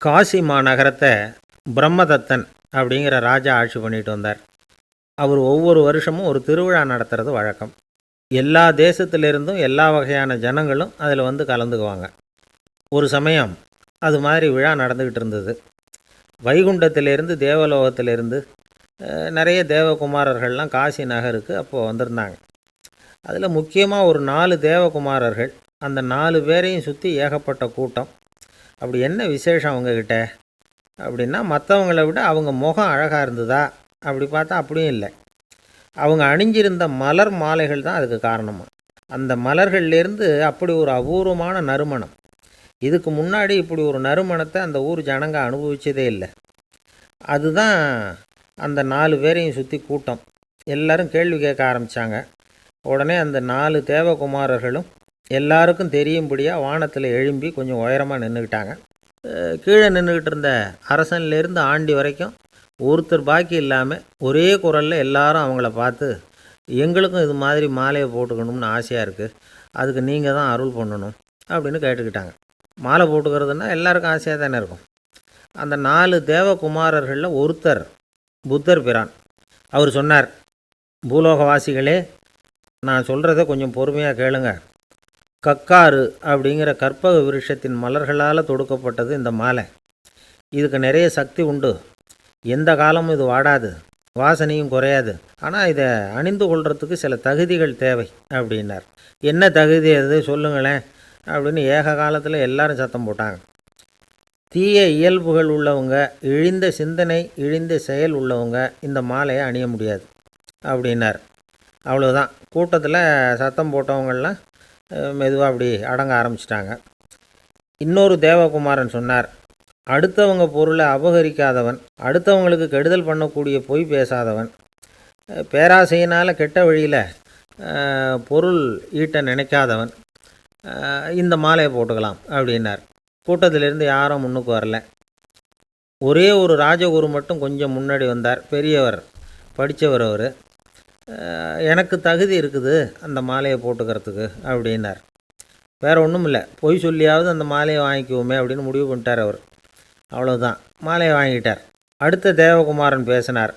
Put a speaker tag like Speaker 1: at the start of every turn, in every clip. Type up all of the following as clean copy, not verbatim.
Speaker 1: காசி மாநகரத்தை பிரம்மதத்தன் அப்படிங்கிற ராஜா ஆட்சி பண்ணிட்டு வந்தார். அவர் ஒவ்வொரு வருஷமும் ஒரு திருவிழா நடத்துறது வழக்கம். எல்லா தேசத்திலிருந்தும் எல்லா வகையான ஜனங்களும் அதில் வந்து கலந்துக்குவாங்க. ஒரு சமயம் அது மாதிரி விழா நடந்துக்கிட்டு இருந்தது. வைகுண்டத்திலேருந்து தேவலோகத்திலேருந்து நிறைய தேவகுமாரர்கள்லாம் காசி நகருக்கு அப்போது வந்திருந்தாங்க. அதில் முக்கியமாக ஒரு 4 தேவகுமாரர்கள், அந்த 4 பேரையும் சுற்றி ஏகப்பட்ட கூட்டம். அப்படி என்ன விசேஷம் அவங்கக்கிட்ட அப்படின்னா, மற்றவங்கள விட அவங்க முகம் அழகாக இருந்ததா அப்படி பார்த்தா அப்படியும் இல்லை. அவங்க அணிஞ்சிருந்த மலர் மாலைகள் தான் அதுக்கு காரணமாக. அந்த மலர்கள்லேருந்து அப்படி ஒரு அபூர்வமான நறுமணம். இதுக்கு முன்னாடி இப்படி ஒரு நறுமணத்தை அந்த ஊர் ஜனங்க அனுபவிச்சதே இல்லை. அதுதான் அந்த 4 பேரையும் சுற்றி கூட்டம். எல்லாரும் கேள்வி கேட்க ஆரம்பித்தாங்க. உடனே அந்த 4 தேவகுமாரர்களும் எல்லாருக்கும் தெரியும்படியாக வானத்தில் எழும்பி கொஞ்சம் உயரமாக நின்றுக்கிட்டாங்க. கீழே நின்றுக்கிட்டு இருந்த அரசன்லேருந்து ஆண்டி வரைக்கும் ஒருத்தர் பாக்கி இல்லாமல் ஒரே குரலில் எல்லாரும் அவங்கள பார்த்து, எங்களுக்கும் இது மாதிரி மாலையை போட்டுக்கணும்னு ஆசையாக இருக்குது, அதுக்கு நீங்கள் தான் அருள் பண்ணணும் அப்படின்னு கேட்டுக்கிட்டாங்க. மாலை போட்டுக்கிறதுனா எல்லாருக்கும் ஆசையாக தானே இருக்கும். அந்த 4 தேவகுமாரர்களில் ஒருத்தர் புத்தர் பிரான். அவர் சொன்னார், பூலோகவாசிகளே, நான் சொல்கிறத கொஞ்சம் பொறுமையாக கேளுங்க. கக்காரு அப்படிங்கிற கற்பக விருஷத்தின் மலர்களால் தொடுக்கப்பட்டது இந்த மாலை. இதுக்கு நிறைய சக்தி உண்டு. எந்த காலமும் இது வாடாது, வாசனையும் குறையாது. ஆனால் இதை அணிந்து கொள்கிறதுக்கு சில தகுதிகள் தேவை அப்படின்னார். என்ன தகுதி அது சொல்லுங்களேன் அப்படின்னு ஏக காலத்தில் எல்லாரும் சத்தம் போட்டாங்க. தீய இயல்புகள் உள்ளவங்க, இழிந்த சிந்தனை, இழிந்த செயல் உள்ளவங்க இந்த மாலையை அணிய முடியாது அப்படின்னார். அவ்வளோதான். கூட்டத்தில் சத்தம் போட்டவங்கள்லாம் மெதுவாக அப்படி அடங்க ஆரம்பிச்சிட்டாங்க. இன்னொரு தேவகுமாரன் சொன்னார், அடுத்தவங்க பொருளை அபகரிக்காதவன், அடுத்தவங்களுக்கு கெடுதல் பண்ணக்கூடிய பொய் பேசாதவன், பேராசையினால் கெட்ட வழியில் பொருள் ஈட்ட நினைக்காதவன் இந்த மாலையை போட்டுக்கலாம் அப்படின்னார். கூட்டத்திலிருந்து யாரும் முன்னுக்கு வரல. ஒரே ஒரு ராஜகுரு மட்டும் கொஞ்சம் முன்னாடி வந்தார். பெரியவர், படித்தவர். அவர், எனக்கு தகுதி இருக்குது அந்த மாலையை போட்டுக்கிறதுக்கு அப்படின்னார். வேறு ஒன்றும் இல்லை, பொய் சொல்லியாவது அந்த மாலையை வாங்கிக்குவோமே அப்படின்னு முடிவு பண்ணிட்டார் அவர். அவ்வளோதான், மாலையை வாங்கிட்டார். அடுத்த தேவகுமாரன் பேசினார்.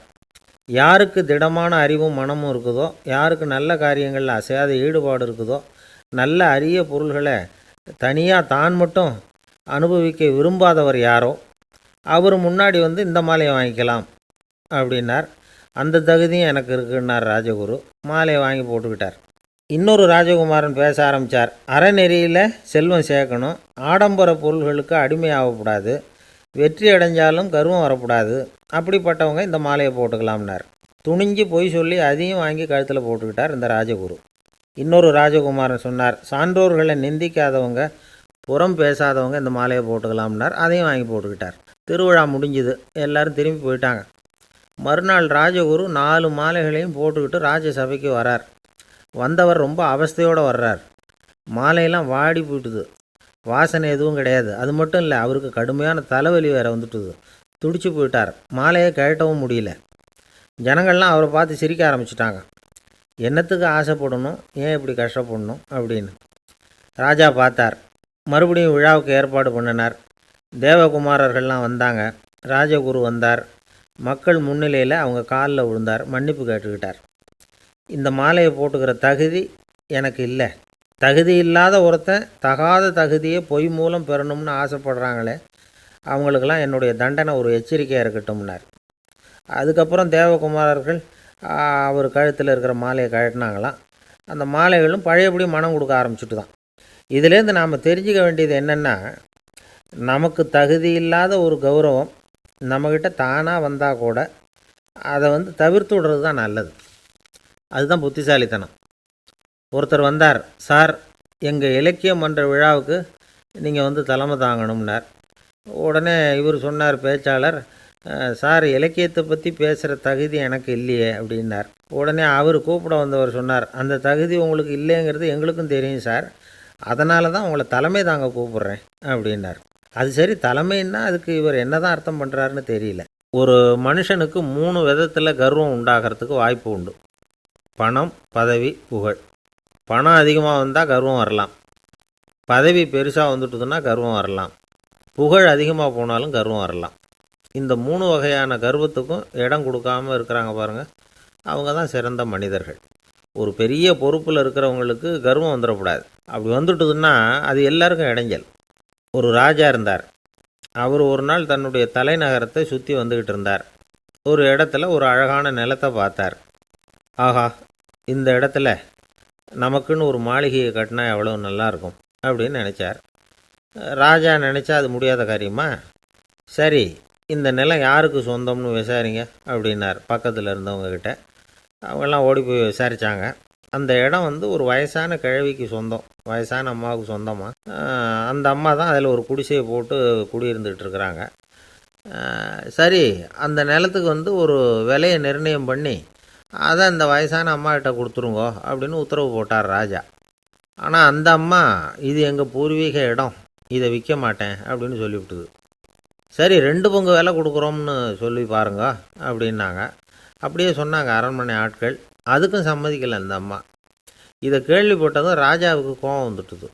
Speaker 1: யாருக்கு திடமான அறிவும் மனமும் இருக்குதோ, யாருக்கு நல்ல காரியங்களில் அசையாத ஈடுபாடு இருக்குதோ, நல்ல அரிய பொருள்களை தனியாக தான் மட்டும் அனுபவிக்க விரும்பாதவர் யாரோ அவர் முன்னாடி வந்து இந்த மாலையை வாங்கிக்கலாம் அப்படின்னார். அந்த தகுதியும் எனக்கு இருக்குன்னார் ராஜகுரு. மாலையை வாங்கி போட்டுக்கிட்டார். இன்னொரு ராஜகுமாரன் பேச ஆரம்பித்தார். அறநெறியில் செல்வம் சேர்க்கணும், ஆடம்பர பொருள்களுக்கு அடிமையாகக்கூடாது, வெற்றி அடைஞ்சாலும் கர்வம் வரக்கூடாது, அப்படிப்பட்டவங்க இந்த மாலையை போட்டுக்கலாம்னார். துணிஞ்சு பொய் சொல்லி அதையும் வாங்கி கழுத்தில் போட்டுக்கிட்டார் இந்த ராஜகுரு. இன்னொரு ராஜகுமாரன் சொன்னார், சான்றோர்களை நிந்திக்காதவங்க, புறம் பேசாதவங்க இந்த மாலையை போட்டுக்கலாம்னார். அதையும் வாங்கி போட்டுக்கிட்டார். திருவிழா முடிஞ்சுது, எல்லோரும் திரும்பி போயிட்டாங்க. மறுநாள் ராஜகுரு 4 மாலைகளையும் போட்டுக்கிட்டு ராஜசபைக்கு வரார். வந்தவர் ரொம்ப அவஸ்தையோடு வர்றார். மாலையெல்லாம் வாடி போயிட்டுது, வாசனை எதுவும் கிடையாது. அது மட்டும் இல்லை, அவருக்கு கடுமையான தலைவலி வேறு வந்துட்டுது. துடிச்சு போயிட்டார். மாலையை கழட்டவும் முடியல. ஜனங்கள்லாம் அவரை பார்த்து சிரிக்க ஆரம்பிச்சிட்டாங்க. என்னத்துக்கு ஆசைப்படணும், ஏன் இப்படி கஷ்டப்படணும் அப்படின்னு. ராஜா பார்த்தார். மறுபடியும் விழாவுக்கு ஏற்பாடு பண்ணினார். தேவகுமாரர்கள்லாம் வந்தாங்க. ராஜகுரு வந்தார். மக்கள் முன்னிலையில் அவங்க காலில் விழுந்தார், மன்னிப்பு கேட்டுக்கிட்டார். இந்த மாலையை போட்டுக்கிற தகுதி எனக்கு இல்லை. தகுதி இல்லாத ஒருத்தன் தகாத தகுதியை பொய் மூலம் பெறணும்னு ஆசைப்படுறாங்களே, அவங்களுக்கெல்லாம் என்னுடைய தண்டனை ஒரு எச்சரிக்கையாக இருக்கட்டும்னார். அதுக்கப்புறம் தேவகுமாரர்கள் அவர் கழுத்தில் இருக்கிற மாலையை கழட்டினாங்களாம். அந்த மாலைகளும் பழையபடி மனம் கொடுக்க ஆரம்பிச்சுட்டு தான். இதுலேருந்து நாம் தெரிஞ்சுக்க வேண்டியது என்னென்னா, நமக்கு தகுதி இல்லாத ஒரு கௌரவம் நம்மக்கிட்ட தானாக வந்தால் கூட அதை வந்து தவிர்த்து விடுறது தான் நல்லது. அதுதான் புத்திசாலித்தனம். ஒருத்தர் வந்தார். சார், எங்கள் இலக்கிய மன்ற விழாவுக்கு நீங்கள் வந்து தலைமை தாங்கணும்னார். உடனே இவர் சொன்னார், பேச்சாளர், சார், இலக்கியத்தை பற்றி பேசுகிற தகுதி எனக்கு இல்லையே அப்படின்னார். உடனே அவர் கூப்பிட வந்தவர் சொன்னார், அந்த தகுதி உங்களுக்கு இல்லைங்கிறது எங்களுக்கும் தெரியும் சார், அதனால தான் உங்களை தலைமை தாங்க கூப்பிட்றேன் அப்படின்னார். அது சரி, தலைமைன்னா அதுக்கு இவர் என்ன தான் அர்த்தம் பண்ணுறாருன்னு தெரியல. ஒரு மனுஷனுக்கு 3 விதத்தில் கர்வம் உண்டாகிறதுக்கு வாய்ப்பு உண்டு. பணம், பதவி, புகழ். பணம் அதிகமாக வந்தால் கர்வம் வரலாம். பதவி பெருசாக வந்துட்டுதுன்னா கர்வம் வரலாம். புகழ் அதிகமாக போனாலும் கர்வம் வரலாம். இந்த 3 வகையான கர்வத்துக்கும் இடம் கொடுக்காமல் இருக்கிறாங்க பாருங்கள், அவங்க தான் சிறந்த மனிதர்கள். ஒரு பெரிய பொறுப்பில் இருக்கிறவங்களுக்கு கர்வம் வந்துடக்கூடாது. அப்படி வந்துட்டுதுன்னா அது எல்லாருக்கும் இடைஞ்சல். ஒரு ராஜா இருந்தார். அவர் ஒரு நாள் தன்னுடைய தலைநகரத்தை சுற்றி வந்துக்கிட்டு இருந்தார். ஒரு இடத்துல ஒரு அழகான நிலத்தை பார்த்தார். ஆஹா, இந்த இடத்துல நமக்குன்னு ஒரு மாளிகையை கட்டினா எவ்வளோ நல்லாயிருக்கும் அப்படின்னு நினச்சார். ராஜா நினச்சா அது முடியாத காரியமா? சரி, இந்த நிலம் யாருக்கு சொந்தம்னு விசாரிங்க அப்படின்னார் பக்கத்தில் இருந்தவங்கக்கிட்ட. அவங்கெல்லாம் ஓடி போய் விசாரித்தாங்க. அந்த இடம் ஒரு வயசான கிழவிக்கு சொந்தம், வயசான அம்மாவுக்கு சொந்தமாக. அந்த அம்மா தான் அதில் ஒரு குடிசையை போட்டு குடியிருந்துகிட்டு இருக்கிறாங்க. சரி, அந்த நிலத்துக்கு ஒரு விலையை நிர்ணயம் பண்ணி அதை அந்த வயசான அம்மாக்கிட்ட கொடுத்துருங்கோ அப்படின்னு உத்தரவு போட்டார் ராஜா. ஆனால் அந்த அம்மா, இது எங்கள் பூர்வீக இடம், இதை விற்க மாட்டேன் அப்படின்னு சொல்லிவிட்டுது. சரி, 2 பங்கு விலை கொடுக்குறோம்னு சொல்லி பாருங்க அப்படின்னாங்க. அப்படியே சொன்னாங்க அரண்மனை ஆட்கள். அதுக்கும் சம்மதிக்கலை அந்த அம்மா. இதை கேள்விப்பட்டதும் ராஜாவுக்கு கோபம் வந்துட்டுது.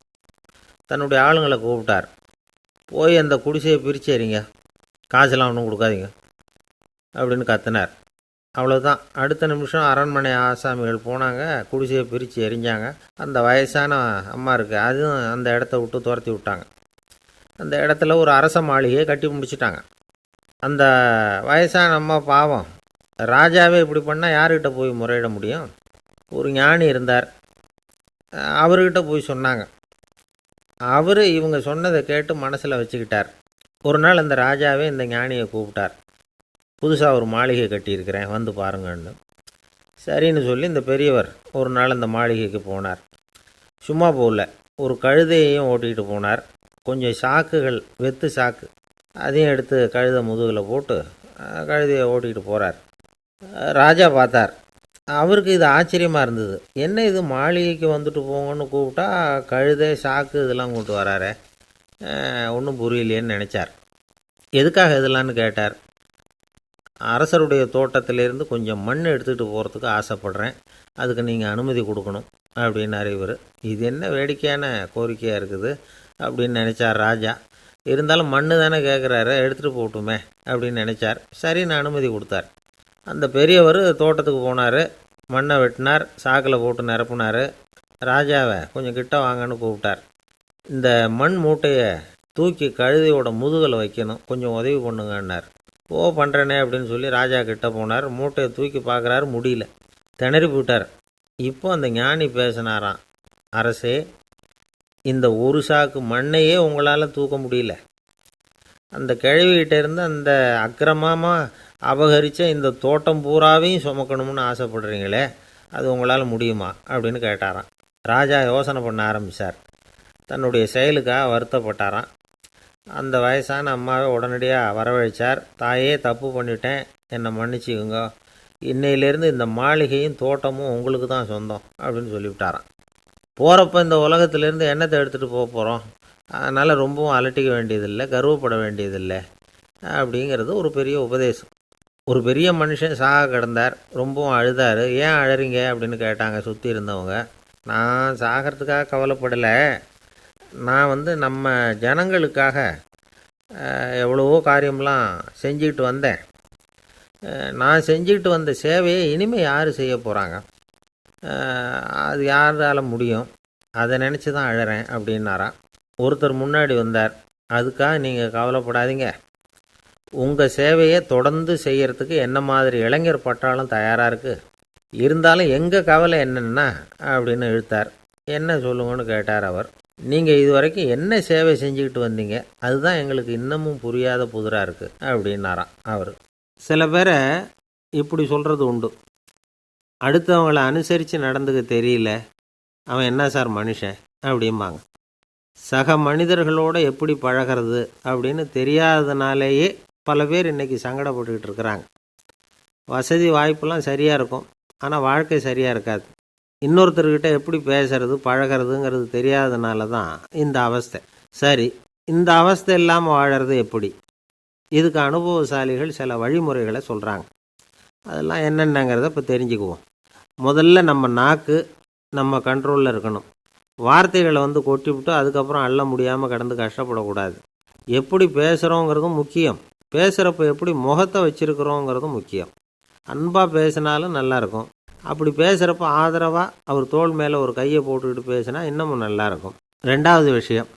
Speaker 1: தன்னுடைய ஆளுங்களை கூப்பிட்டார். போய் அந்த குடிசையை பிரித்து எறிங்க, காசெல்லாம் ஒன்றும் கொடுக்காதீங்க அப்படின்னு கத்தினார். அவ்வளோதான். அடுத்த நிமிஷம் அரண்மனை ஆசாமிகள் போனாங்க, குடிசையை பிரித்து எரிஞ்சாங்க. அந்த வயசான அம்மா இருக்குது, அதுவும் அந்த இடத்த விட்டு துரத்தி விட்டாங்க. அந்த இடத்துல ஒரு அரச மாளிகையை கட்டி முடிச்சிட்டாங்க. அந்த வயசான அம்மா பாவம், ராஜாவே இப்படி பண்ணால் யார்கிட்ட போய் முறையிட முடியும்? ஒரு ஞானி இருந்தார், அவர்கிட்ட போய் சொன்னாங்க. அவர் இவங்க சொன்னதை கேட்டு மனசில் வச்சுக்கிட்டார். ஒரு நாள் அந்த ராஜாவே இந்த ஞானியை கூப்பிட்டார். புதுசாக ஒரு மாளிகை கட்டியிருக்கிறேன், வந்து பாருங்கன்னு. சரின்னு சொல்லி இந்த பெரியவர் ஒரு நாள் அந்த மாளிகைக்கு போனார். சும்மா போகல, ஒரு கழுதையையும் ஓட்டிகிட்டு போனார். கொஞ்சம் சாக்குகள், வெத்து சாக்கு, அதையும் எடுத்து கழுதை முதுகில் போட்டு கழுதையை ஓட்டிகிட்டு போகிறார். ராஜா பார்த்தார். அவருக்கு இது ஆச்சரியமாக இருந்தது. என்ன இது, மாளிகைக்கு வந்துட்டு போங்கன்னு கூப்பிட்டா கழுதை சாக்கு இதெல்லாம் கொண்டு வராரே, ஒன்றும் புரியலையேன்னு நினச்சார். எதுக்காக இதெல்லாம்னு கேட்டார். அரசருடைய தோட்டத்திலேருந்து கொஞ்சம் மண் எடுத்துகிட்டு போகிறதுக்கு ஆசைப்பட்றேன், அதுக்கு நீங்கள் அனுமதி கொடுக்கணும் அப்படின்னாரு இவர். இது என்ன வேடிக்கையான கோரிக்கையாக இருக்குது அப்படின்னு நினச்சார் ராஜா. இருந்தாலும் மண் தானே கேட்குறாரு, எடுத்துகிட்டு போகட்டுமே அப்படின்னு நினச்சார். சரின்னு அனுமதி கொடுத்தார். அந்த பெரியவர் தோட்டத்துக்கு போனார், மண்ணை வெட்டினார், சாக்கில் போட்டு நிரப்புனார். ராஜாவை கொஞ்சம் கிட்ட வாங்கன்னு கூப்பிட்டார். இந்த மண் மூட்டையை தூக்கி கழுதையோட முதுகில் வைக்கணும், கொஞ்சம் உதவி பண்ணுங்கன்னார். பண்ணுறேனே அப்படின்னு சொல்லி ராஜா கிட்ட போனார். மூட்டையை தூக்கி பார்க்குறாரு, முடியல, திணறி போட்டார். இப்போ அந்த ஞானி பேசினாராம். அரசே, இந்த ஒரு சாக்கு மண்ணையே உங்களால் தூக்க முடியல, அந்த கிழவிகிட்ட இருந்து அந்த அக்கிரமமாக அபகரித்த இந்த தோட்டம் பூராவையும் சுமக்கணும்னு ஆசைப்படுறீங்களே, அது உங்களால் முடியுமா அப்படின்னு கேட்டாராம். ராஜா யோசனை பண்ண ஆரம்பித்தார். தன்னுடைய செயலுக்காக வருத்தப்பட்டாராம். அந்த வயசான அம்மாவை உடனடியாக வரவழைச்சார். தாயே, தப்பு பண்ணிட்டேன், என்னை மன்னிச்சுக்குங்க, இன்னையிலேருந்து இந்த மாளிகையும் தோட்டமும் உங்களுக்கு தான் சொந்தம் அப்படின்னு சொல்லிவிட்டாராம். போகிறப்ப இந்த உலகத்திலேருந்து எண்ணத்தை எடுத்துகிட்டு போக போகிறோம், அதனால் ரொம்பவும் அலட்டிக்க வேண்டியதில்லை, கர்வப்பட வேண்டியதில்லை அப்படிங்கிறது ஒரு பெரிய உபதேசம். ஒரு பெரிய மனுஷன் சாக கிடந்தார், ரொம்பவும் அழுதார். ஏன் அழறீங்க அப்படின்னு கேட்டாங்க சுற்றி இருந்தவங்க. நான் சாகிறதுக்காக கவலைப்படலை, நான் நம்ம ஜனங்களுக்காக எவ்வளவோ காரியம்லாம் செஞ்சுக்கிட்டு வந்தேன். நான் செஞ்சுக்கிட்டு வந்த சேவையை இனிமேல் யார் செய்ய போகிறாங்க, அது யாரால் முடியும், அதை நினச்சி தான் அழறேன் அப்படின்னாராம். ஒருத்தர் முன்னாடி வந்தார். அதுக்காக நீங்கள் கவலைப்படாதீங்க, உங்கள் சேவையை தொடர்ந்து செய்கிறதுக்கு என்ன மாதிரி இளைஞர் பட்டாலும் தயாராக இருக்குது, இருந்தாலும் எங்கள் கவலை என்னென்னா அப்படின்னு இழுத்தார். என்ன சொல்லுங்கன்னு கேட்டார் அவர். நீங்கள் இது வரைக்கும் என்ன சேவை செஞ்சுக்கிட்டு வந்தீங்க, அதுதான் எங்களுக்கு இன்னமும் புரியாத புதிராக இருக்குது அப்படின்னாராம் அவர். சில பேரை இப்படி சொல்கிறது உண்டு. அடுத்தவங்களை அனுசரித்து நடந்துக்க தெரியல, அவன் என்ன சார் மனுஷன் அப்படிம்பாங்க. சக மனிதர்களோடு எப்படி பழகிறது அப்படின்னு தெரியாததுனாலேயே பல பேர் இன்றைக்கி சங்கடப்பட்டுக்கிட்டு இருக்கிறாங்க. வசதி வாய்ப்பெல்லாம் சரியாக இருக்கும், ஆனால் வாழ்க்கை சரியாக இருக்காது. இன்னொருத்தர்கிட்ட எப்படி பேசுறது பழகிறதுங்கிறது தெரியாதனால தான் இந்த அவஸ்தை. சரி, இந்த அவஸ்தை இல்லாமல் வாழறது எப்படி? இதுக்கு அனுபவசாலிகள் சில வழிமுறைகளை சொல்கிறாங்க. அதெல்லாம் என்னென்னங்கிறத இப்போ தெரிஞ்சுக்குவோம். முதல்ல நம்ம நாக்கு நம்ம கண்ட்ரோலில் இருக்கணும். வார்த்தைகளை கொட்டிவிட்டு அதுக்கப்புறம் அள்ள முடியாமல் கடந்து கஷ்டப்படக்கூடாது. எப்படி பேசுகிறோங்கிறதும் முக்கியம், பேசுகிறப்ப எப்படி முகத்தை வச்சுருக்கிறோங்கிறதும் முக்கியம். அன்பாக பேசினாலும் நல்லாயிருக்கும். அப்படி பேசுகிறப்ப ஆதரவாக அவர் தோள் மேலே ஒரு கையை போட்டுக்கிட்டு பேசினா இன்னமும் நல்லாயிருக்கும். ரெண்டாவது விஷயம்,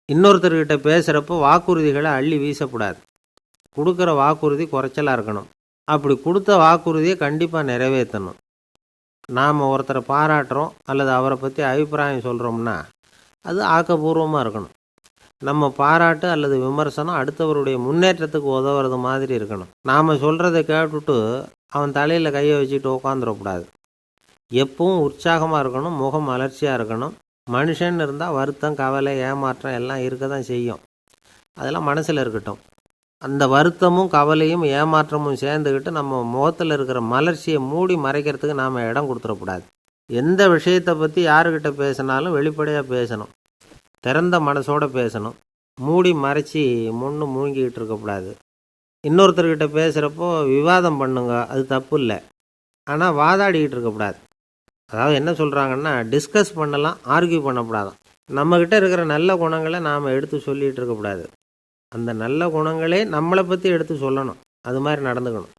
Speaker 1: இன்னொருத்தர்கிட்ட பேசுகிறப்போ வாக்குறுதிகளை அள்ளி வீசக்கூடாது. கொடுக்குற வாக்குறுதி குறைச்சலாக இருக்கணும். அப்படி கொடுத்த வாக்குறுதியை கண்டிப்பாக நிறைவேற்றணும். நாம் ஒருத்தரை பாராட்டுறோம் அல்லது அவரை பற்றி அபிப்பிராயம் சொல்கிறோம்னா அது ஆக்கப்பூர்வமாக இருக்கணும். நம்ம பாராட்டு அல்லது விமர்சனம் அடுத்தவருடைய முன்னேற்றத்துக்கு உதவுறது மாதிரி இருக்கணும். நாம் சொல்கிறத கேட்டுட்டு அவன் தலையில் கையை வச்சுட்டு உட்காந்துடக்கூடாது. எப்பவும் உற்சாகமாக இருக்கணும், முகம் மலர்ச்சியாக இருக்கணும். மனுஷன் இருந்தால் வருத்தம், கவலை, ஏமாற்றம் எல்லாம் இருக்க தான் செய்யும். அதெல்லாம் மனசில் இருக்கட்டும். அந்த வருத்தமும் கவலையும் ஏமாற்றமும் சேர்ந்துக்கிட்டு நம்ம முகத்தில் இருக்கிற மலர்ச்சியை மூடி மறைக்கிறதுக்கு நாம் இடம் கொடுத்துடக்கூடாது. எந்த விஷயத்தை பற்றி யாருக்கிட்ட பேசினாலும் வெளிப்படையாக பேசணும். திறந்த மனசோடு பேசணும். மூடி மறைச்சி முன்னு மூழ்கிக்கிட்டு இருக்கக்கூடாது. இன்னொருத்தர்கிட்ட பேசுகிறப்போ விவாதம் பண்ணுங்க, அது தப்பு இல்லை. ஆனால் வாதாடிக்கிட்டு இருக்கக்கூடாது. அதாவது என்ன சொல்கிறாங்கன்னா, டிஸ்கஸ் பண்ணலாம், ஆர்கியூ பண்ணக்கூடாதான். நம்மக்கிட்ட இருக்கிற நல்ல குணங்களை நாம் எடுத்து சொல்லிகிட்டு இருக்கக்கூடாது. அந்த நல்ல குணங்களே நம்மளை பற்றி எடுத்து சொல்லணும். அது மாதிரி நடந்துக்கணும்.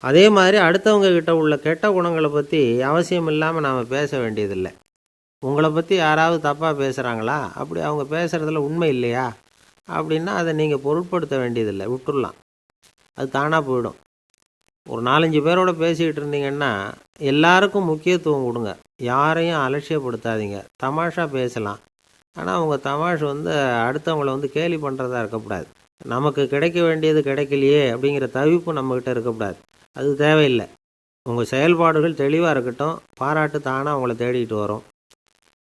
Speaker 1: அதே மாதிரி அடுத்தவங்க கிட்ட உள்ள கெட்ட குணங்களை பற்றி அவசியம் இல்லாமல் நாம் பேச வேண்டியதில்லை. உங்களை பற்றி யாராவது தப்பாக பேசுகிறாங்களா, அப்படி அவங்க பேசுகிறதுல உண்மை இல்லையா அப்படின்னா அதை நீங்கள் பொருட்படுத்த வேண்டியதில்லை, விட்டுடலாம். அது தானாக போயிடும். ஒரு 4-5 பேரோட பேசிக்கிட்டு இருந்தீங்கன்னா எல்லாருக்கும் முக்கியத்துவம் கொடுங்க. யாரையும் அலட்சியப்படுத்தாதீங்க. தமாஷா பேசலாம். ஆனால் அவங்க தமாஷ் அடுத்தவங்களை கேலி பண்ணுறதா இருக்கக்கூடாது. நமக்கு கிடைக்க வேண்டியது கிடைக்கலையே அப்படிங்கிற தவிப்பு நம்மக்கிட்ட இருக்கக்கூடாது. அது தேவையில்லை. உங்கள் செயல்பாடுகள் தெளிவாக இருக்கட்டும். பாராட்டு தானாக அவங்கள தேடிட்டு வரும்.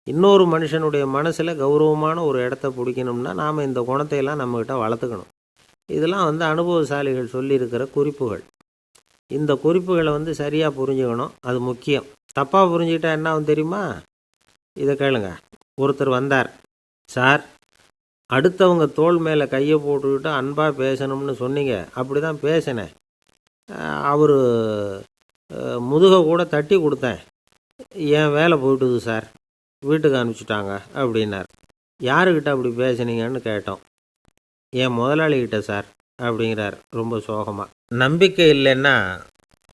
Speaker 1: இன்னொரு மனுஷனுடைய மனசில் கௌரவமான ஒரு இடத்த பிடிக்கணும்னா நாம் இந்த குணத்தையெல்லாம் நம்மக்கிட்ட வளர்த்துக்கணும். இதெல்லாம் அனுபவசாலிகள் சொல்லியிருக்கிற குறிப்புகள். இந்த குறிப்புகளை சரியாக புரிஞ்சுக்கணும். அது முக்கியம். தப்பாக புரிஞ்சுக்கிட்டா என்ன ஆகும் தெரியுமா? இதை கேளுங்க. ஒருத்தர் வந்தார். சார், அடுத்தவங்க தோள் மேலே கையை போட்டுக்கிட்டு அன்பாக பேசணும்னு சொன்னீங்க. அப்படி தான் பேசினேன். அவர் முதுகை கூட தட்டி கொடுத்தேன். என் வேலை போயிட்டுது சார், வீட்டுக்கு அனுப்பிச்சிட்டாங்க அப்படின்னார். யாருக்கிட்ட அப்படி பேசுனீங்கன்னு கேட்டோம். என் முதலாளிகிட்ட சார் அப்படிங்கிறார் ரொம்ப சோகமாக. நம்பிக்கை இல்லைன்னா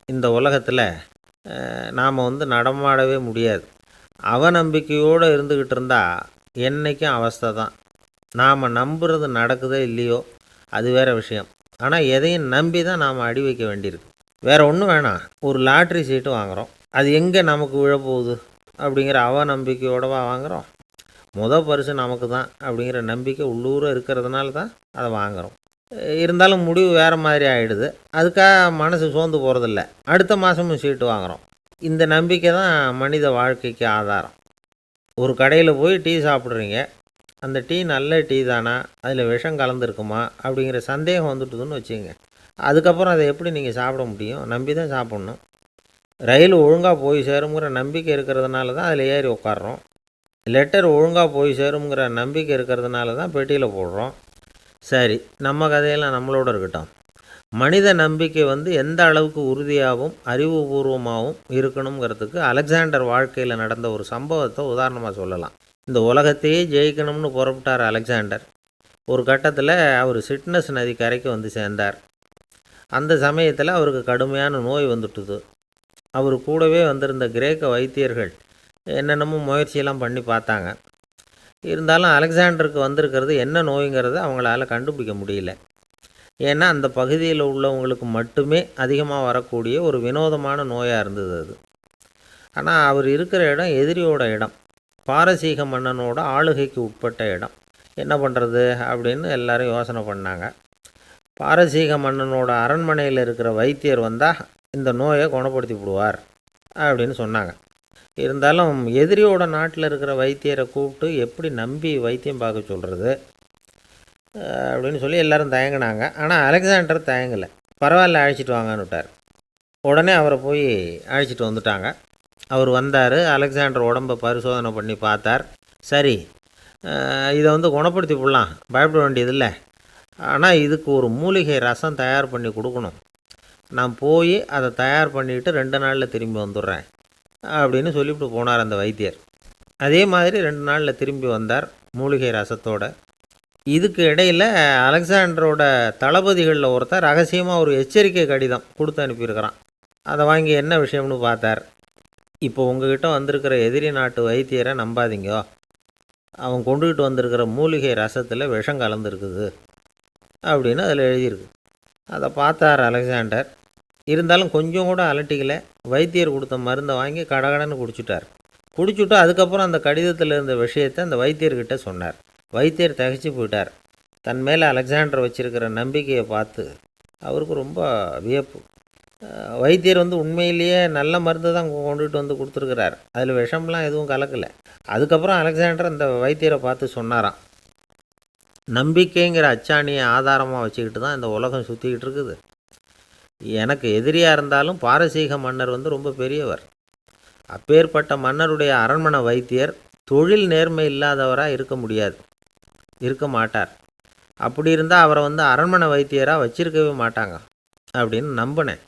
Speaker 1: இந்த உலகத்தில் நாம் நடமாடவே முடியாது. அவநம்பிக்கையோடு இருந்துக்கிட்டு இருந்தால் என்றைக்கும் அவஸ்தை தான். நாம் நம்புறது நடக்குதோ இல்லையோ அது வேறு விஷயம். ஆனால் எதையும் நம்பி தான் நாம் அடி வைக்க வேண்டியிருக்கு. வேறு ஒன்றும் வேணாம். ஒரு லாட்ரி சீட்டு வாங்குகிறோம். அது எங்கே நமக்கு விழப்போகுது அப்படிங்கிற அவநம்பிக்கையோடவா வாங்குகிறோம்? பரிசு நமக்கு தான் அப்படிங்கிற நம்பிக்கை உள்ளூர இருக்கிறதுனால தான் அதை வாங்குகிறோம். இருந்தாலும் முடிவு வேறு மாதிரி ஆகிடுது. அதுக்காக மனசு சோர்ந்து போகிறதில்ல. அடுத்த மாதமும் சீட்டு வாங்குகிறோம். இந்த நம்பிக்கை தான் மனித வாழ்க்கைக்கு ஆதாரம். ஒரு கடையில் போய் டீ சாப்பிட்றீங்க. அந்த டீ நல்ல டீ தானா, அதில் விஷம் கலந்துருக்குமா அப்படிங்கிற சந்தேகம் வந்துட்டுதுன்னு வச்சுங்க. அதுக்கப்புறம் அதை எப்படி நீங்கள் சாப்பிட முடியும்? நம்பி தான் சாப்பிட்ணும். ரயில் ஒழுங்காக போய் சேருங்கிற நம்பிக்கை இருக்கிறதுனால தான் அதில் ஏறி உட்காடுறோம். லெட்டர் ஒழுங்காக போய் சேருங்கிற நம்பிக்கை இருக்கிறதுனால தான் பெட்டியில் போடுறோம். சரி, நம்ம கதையெல்லாம் நம்மளோட இருக்கட்டும். மனித நம்பிக்கை எந்த அளவுக்கு உறுதியாகவும் அறிவுபூர்வமாகவும் இருக்கணுங்கிறதுக்கு அலெக்சாண்டர் வாழ்க்கையில் நடந்த ஒரு சம்பவத்தை உதாரணமாக சொல்லலாம். இந்த உலகத்தையே ஜெயிக்கணும்னு புறப்பட்டார் அலெக்சாண்டர். ஒரு கட்டத்தில் அவர் சிட்னஸ் நதி கரைக்கு சேர்ந்தார். அந்த சமயத்தில் அவருக்கு கடுமையான நோய் வந்துட்டுது. அவர் கூடவே வந்திருந்த கிரேக்க வைத்தியர்கள் என்னென்னமோ முயற்சியெல்லாம் பண்ணி பார்த்தாங்க. இருந்தாலும் அலெக்சாண்டருக்கு வந்திருக்கிறது என்ன நோய்ங்கிறத அவங்களால கண்டுபிடிக்க முடியல. ஏன்னா அந்த பகுதியில் உள்ளவங்களுக்கு மட்டுமே அதிகமாக வரக்கூடிய ஒரு வினோதமான நோயாக இருந்தது அது. ஆனால் அவர் இருக்கிற இடம் எதிரியோட இடம், பாரசீக மன்னனோட ஆளுகைக்கு உட்பட்ட இடம். என்ன பண்ணுறது அப்படின்னு எல்லாரும் யோசனை பண்ணாங்க. பாரசீக மன்னனோட அரண்மனையில் இருக்கிற வைத்தியர் வந்தால் இந்த நோயை குணப்படுத்தி விடுவார் அப்படின்னு சொன்னாங்க. இருந்தாலும் எதிரியோட நாட்டில் இருக்கிற வைத்தியரை கூப்பிட்டு எப்படி நம்பி வைத்தியம் பார்க்க சொல்கிறது அப்படின்னு சொல்லி எல்லோரும் தயங்கினாங்க. ஆனால் அலெக்சாண்டர் தயங்கலை. பரவாயில்ல, அழைச்சிட்டு வாங்கன்னு விட்டார். உடனே அவரை போய் அழைச்சிட்டு வந்துட்டாங்க. அவர் வந்தார். அலெக்சாண்டர் உடம்பை பரிசோதனை பண்ணி பார்த்தார். சரி, இதை குணப்படுத்தி விடலாம், பயப்பட வேண்டியதில்லை. ஆனால் இதுக்கு ஒரு மூலிகை ரசம் தயார் பண்ணி கொடுக்கணும். நான் போய் அதை தயார் பண்ணிவிட்டு 2 நாளில் திரும்பி வந்துடுறேன் அப்படின்னு சொல்லிவிட்டு போனார் அந்த வைத்தியர். அதே மாதிரி 2 நாளில் திரும்பி வந்தார் மூலிகை ரசத்தோடு. இதுக்கு இடையில் அலெக்சாண்டரோட தளபதிகளில் ஒருத்தர் ரகசியமாக ஒரு எச்சரிக்கை கடிதம் கொடுத்து அனுப்பியிருக்கிறான். அதை வாங்கி என்ன விஷயம்னு பார்த்தார். இப்போ உங்ககிட்ட வந்திருக்கிற எதிரி நாட்டு வைத்தியரை நம்பாதீங்கோ, அவன் கொண்டுகிட்டு வந்திருக்கிற மூலிகை ரசத்தில் விஷம் கலந்துருக்குது அப்படின்னு அதில் எழுதியிருக்கு. அதை பார்த்தார் அலெக்சாண்டர். இருந்தாலும் கொஞ்சம் கூட அலட்டிக்கலை. வைத்தியர் கொடுத்த மருந்தை வாங்கி கடகடன்னு குடிச்சுட்டு அதுக்கப்புறம் அந்த கடிதத்தில் இருந்த விஷயத்தை அந்த வைத்தியர்கிட்ட சொன்னார். வைத்தியர் திகைச்சு போயிட்டார். தன் மேலே அலெக்சாண்டர் வச்சுருக்கிற நம்பிக்கையை பார்த்து அவருக்கு ரொம்ப வியப்பு. வைத்தியர் உண்மையிலேயே நல்ல மருந்து தான் கொண்டுகிட்டு வந்து கொடுத்துருக்கிறார், அதில் விஷம்லாம் எதுவும் கலக்கலை. அதுக்கப்புறம் அலெக்சாண்டர் அந்த வைத்தியரை பார்த்து சொன்னாராம், நம்பிக்கைங்கிற அச்சாணியை ஆதாரமாக வச்சுக்கிட்டு தான் இந்த உலகம் சுற்றிக்கிட்டு இருக்குது. எனக்கு எதிரியாக இருந்தாலும் பாரசீக மன்னர் ரொம்ப பெரியவர். அப்பேற்பட்ட மன்னருடைய அரண்மனை வைத்தியர் தொழில் நேர்மை இல்லாதவராக இருக்க மாட்டார். அப்படி இருந்தால் அவரை அரண்மனை வைத்தியராக வச்சிருக்கவே மாட்டாங்க அப்படின்னு நம்பினேன்.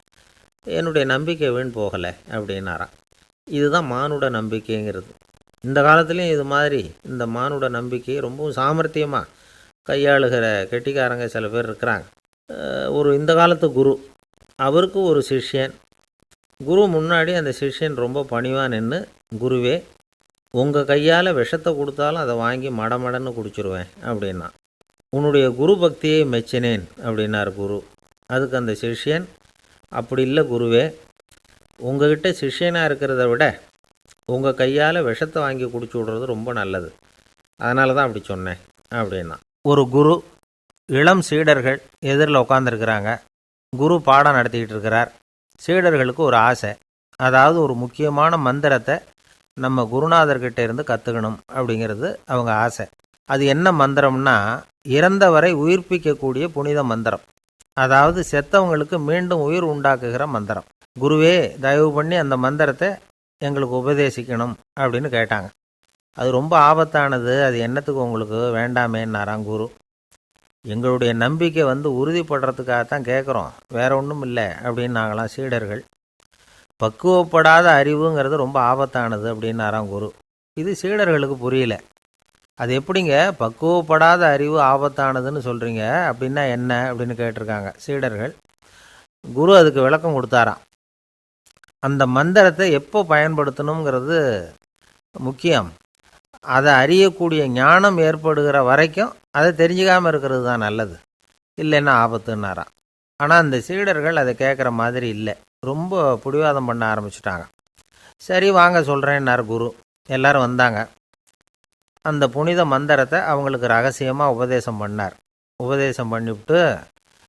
Speaker 1: என்னுடைய நம்பிக்கை வீண் போகலை அப்படின்னாராம். இதுதான் மானுட நம்பிக்கைங்கிறது. இந்த காலத்துலேயும் இது மாதிரி இந்த மானுட நம்பிக்கையை ரொம்பவும் சாமர்த்தியமாக கையாளுகிற கெட்டிக்காரங்க சில பேர் இருக்கிறாங்க. இந்த காலத்து குரு, அவருக்கு ஒரு சிஷ்யன். குரு முன்னாடி அந்த சிஷ்யன் ரொம்ப பணிவாக நின்று, குருவே, உங்கள் கையால் விஷத்தை கொடுத்தாலும் அதை வாங்கி மடமடன்னு குடிச்சிருவேன் அப்படின்னா. உன்னுடைய குரு பக்தியை மெச்சினேன் அப்படின்னார் குரு. அதுக்கு அந்த சிஷ்யன், அப்படி இல்லை குருவே, உங்ககிட்ட சிஷ்யனாக இருக்கிறத விட உங்கள் கையால் விஷத்தை வாங்கி குடிச்சு விட்றது ரொம்ப நல்லது, அதனால தான் அப்படி சொன்னேன் அப்படின்னா. ஒரு குரு, இளம் சீடர்கள் எதிரில் உட்காந்துருக்கிறாங்க. குரு பாடம் நடத்திக்கிட்டு இருக்கிறார். சீடர்களுக்கு ஒரு ஆசை, அதாவது ஒரு முக்கியமான மந்திரத்தை நம்ம குருநாதர்கிட்ட இருந்து கற்றுக்கணும் அப்படிங்கிறது அவங்க ஆசை. அது என்ன மந்திரம்னா, இறந்தவரை உயிர்ப்பிக்கக்கூடிய புனித மந்திரம், அதாவது செத்தவங்களுக்கு மீண்டும் உயிர் உண்டாக்குகிற மந்திரம். குருவே, தயவு பண்ணி அந்த மந்திரத்தை எங்களுக்கு உபதேசிக்கணும் அப்படின்னு கேட்டாங்க. அது ரொம்ப ஆபத்தானது, அது என்னத்துக்கு உங்களுக்கு வேண்டாமேன்னாராம் குரு. எங்களுடைய நம்பிக்கை உறுதிப்படுறதுக்காகத்தான் கேட்குறோம், வேற ஒன்றும் இல்லை அப்படின்னாங்களாம் சீடர்கள். பக்குவப்படாத அறிவுங்கிறது ரொம்ப ஆபத்தானது அப்படின்னாராம் குரு. இது சீடர்களுக்கு புரியல. அது எப்படிங்க பக்குவப்படாத அறிவு ஆபத்தானதுன்னு சொல்கிறீங்க, அப்படின்னா என்ன அப்படின்னு கேட்டிருக்காங்க சீடர்கள். குரு அதுக்கு விளக்கம் கொடுத்தாராம். அந்த மந்திரத்தை எப்போ பயன்படுத்தணுங்கிறது முக்கியம். அதை அறியக்கூடிய ஞானம் ஏற்படுகிற வரைக்கும் அதை தெரிஞ்சுக்காமல் இருக்கிறது தான் நல்லது, இல்லைன்னா ஆபத்துன்னாராம். ஆனால் அந்த சீடர்கள் அதை கேட்குற மாதிரி இல்லை, ரொம்ப பிடிவாதம் பண்ண ஆரம்பிச்சிட்டாங்க. சரி வாங்க சொல்கிறேன்னார் குரு. எல்லோரும் வந்தாங்க. அந்த புனித மந்திரத்தை அவங்களுக்கு ரகசியமாக உபதேசம் பண்ணார். உபதேசம் பண்ணிவிட்டு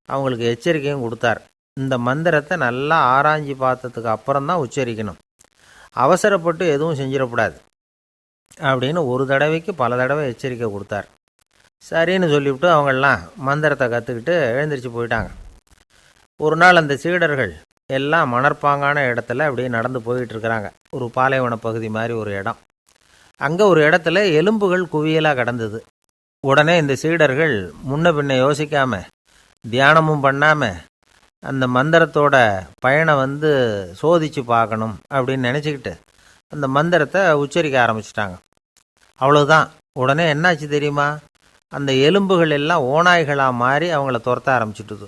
Speaker 1: அவங்களுக்கு எச்சரிக்கையும் கொடுத்தார். இந்த மந்திரத்தை நல்லா ஆராய்ச்சி பார்த்ததுக்கு அப்புறம்தான் உச்சரிக்கணும், அவசரப்பட்டு எதுவும் செஞ்சிடக்கூடாது அப்படின்னு ஒரு தடவைக்கு பல தடவை எச்சரிக்கை கொடுத்தார். சரின்னு சொல்லிவிட்டு அவங்கெல்லாம் மந்திரத்தை கற்றுக்கிட்டு எழுந்திரிச்சு போயிட்டாங்க. ஒரு நாள் அந்த சீடர்கள் எல்லாம் மணற்பாங்கான இடத்துல அப்படியே நடந்து போயிட்டுருக்கிறாங்க. ஒரு பாலைவன பகுதி மாதிரி ஒரு இடம். அங்கே ஒரு இடத்துல எலும்புகள் குவியலாக கிடந்தது. உடனே இந்த சீடர்கள் முன்ன பின்ன யோசிக்காமல், தியானமும் பண்ணாமல், அந்த மந்திரத்தோட பயனை சோதித்து பார்க்கணும் அப்படின்னு நினச்சிக்கிட்டு அந்த மந்திரத்தை உச்சரிக்க ஆரம்பிச்சிட்டாங்க. அவ்வளோதான். உடனே என்னாச்சு தெரியுமா, அந்த எலும்புகள் எல்லாம் ஓநாய்களாக மாறி அவங்கள துரத்த ஆரம்பிச்சுட்டுது.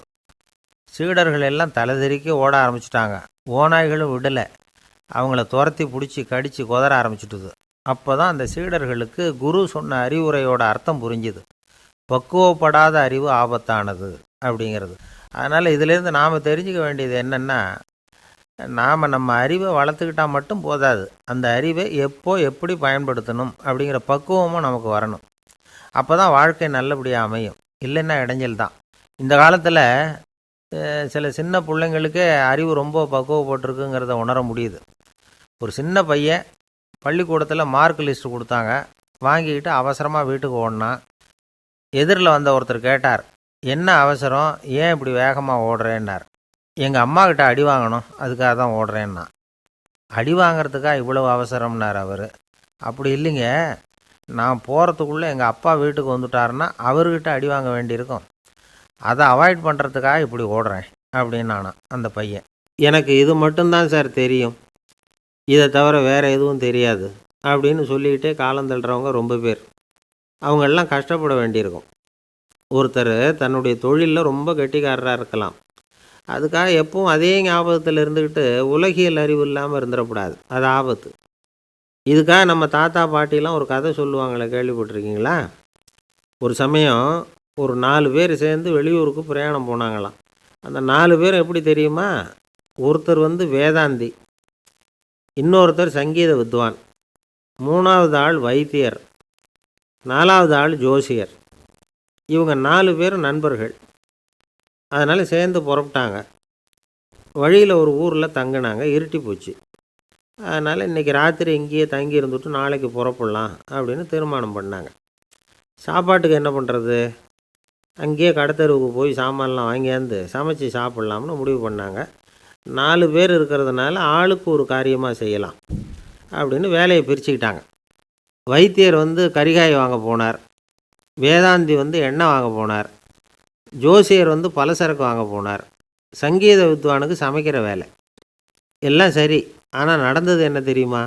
Speaker 1: சீடர்கள் எல்லாம் தலைதெறிக்க ஓட ஆரம்பிச்சிட்டாங்க. ஓநாய்களும் விடலை, அவங்கள துரத்தி பிடிச்சி கடித்து கொதற ஆரம்பிச்சுட்டுது. அப்போ தான் அந்த சீடர்களுக்கு குரு சொன்ன அறிவுரையோட அர்த்தம் புரிஞ்சுது. பக்குவப்படாத அறிவு ஆபத்தானது அப்படிங்கிறது. அதனால் இதிலேருந்து நாம் தெரிஞ்சுக்க வேண்டியது என்னென்னா, நாம் நம்ம அறிவை வளர்த்துக்கிட்டால் மட்டும் போதாது, அந்த அறிவை எப்போ எப்படி பயன்படுத்தணும் அப்படிங்கிற பக்குவமும் நமக்கு வரணும். அப்போ தான் வாழ்க்கை நல்லபடியாக அமையும், இல்லைன்னா இடைஞ்சல் தான். இந்த காலத்தில் சில சின்ன பிள்ளைங்களுக்கே அறிவு ரொம்ப பக்குவப்பட்டிருக்குங்கிறத உணர முடியுது. ஒரு சின்ன பையன் பள்ளிக்கூடத்தில் மார்க் லிஸ்ட்டு கொடுத்தாங்க, வாங்கிக்கிட்டு அவசரமாக வீட்டுக்கு ஓடினான். எதிரில் வந்த ஒருத்தர் கேட்டார், என்ன அவசரம், ஏன் இப்படி வேகமாக ஓடுறேன்னார். எங்கள் அம்மாக்கிட்ட அடி வாங்கணும், அதுக்காக தான் ஓடுறேன்னா. அடி வாங்கிறதுக்காக இவ்வளவு அவசரம்னார் அவர். அப்படி இல்லைங்க, நான் போகிறதுக்குள்ளே எங்கள் அப்பா வீட்டுக்கு வந்துட்டாருன்னா அவர்கிட்ட அடி வாங்க வேண்டியிருக்கும், அதை அவாய்ட் பண்ணுறதுக்காக இப்படி ஓடுறேன் அப்படின்னு நானா அந்த பையன். எனக்கு இது மட்டும்தான் சார் தெரியும், இதை தவிர வேறு எதுவும் தெரியாது அப்படின்னு சொல்லிக்கிட்டே காலம் தள்ளுறவங்க ரொம்ப பேர். அவங்கெல்லாம் கஷ்டப்பட வேண்டியிருக்கும். ஒருத்தர் தன்னுடைய தொழிலில் ரொம்ப கெட்டிக்காரராக இருக்கலாம். அதுக்காக எப்பவும் அதே ஞாபகத்தில் இருந்துக்கிட்டு உலகியல் அறிவு இல்லாமல் இருந்துடக்கூடாது. அது ஆபத்து. இதுக்காக நம்ம தாத்தா பாட்டிலாம் ஒரு கதை சொல்லுவாங்களே, கேள்விப்பட்டிருக்கீங்களா? ஒரு சமயம் ஒரு 4 பேர் சேர்ந்து வெளியூருக்கு பிரயாணம் போனாங்களாம். அந்த 4 பேர் எப்படி தெரியுமா? ஒருத்தர் வேதாந்தி, இன்னொருத்தர் சங்கீத வித்வான், 3வது ஆள் வைத்தியர், 4வது ஆள் ஜோசியர். இவங்க 4 பேரும் நண்பர்கள். அதனால் சேர்ந்து புறப்பட்டாங்க. வழியில் ஒரு ஊரில் தங்கினாங்க. இருட்டி போச்சு. அதனால் இன்றைக்கி ராத்திரி இங்கேயே தங்கி இருந்துட்டு நாளைக்கு புறப்படலாம் அப்படின்னு தீர்மானம் பண்ணாங்க. சாப்பாட்டுக்கு என்ன பண்ணுறது? அங்கேயே கடத்தெருவுக்கு போய் சாமான்லாம் வாங்கியாந்து சமைச்சு சாப்பிட்லாம்னு முடிவு பண்ணாங்க. 4 பேர் இருக்கிறதுனால ஆளுக்கு ஒரு காரியமாக செய்யலாம் அப்படின்னு வேலையை பிரிச்சுக்கிட்டாங்க. வைத்தியர் கரிகாய் வாங்க போனார். வேதாந்தி எண்ணெய் வாங்க போனார். ஜோசியர் பலசரக்கு வாங்க போனார். சங்கீத வித்வானுக்கு சமைக்கிற வேலை. எல்லாம் சரி. ஆனால் நடந்தது என்ன தெரியுமா?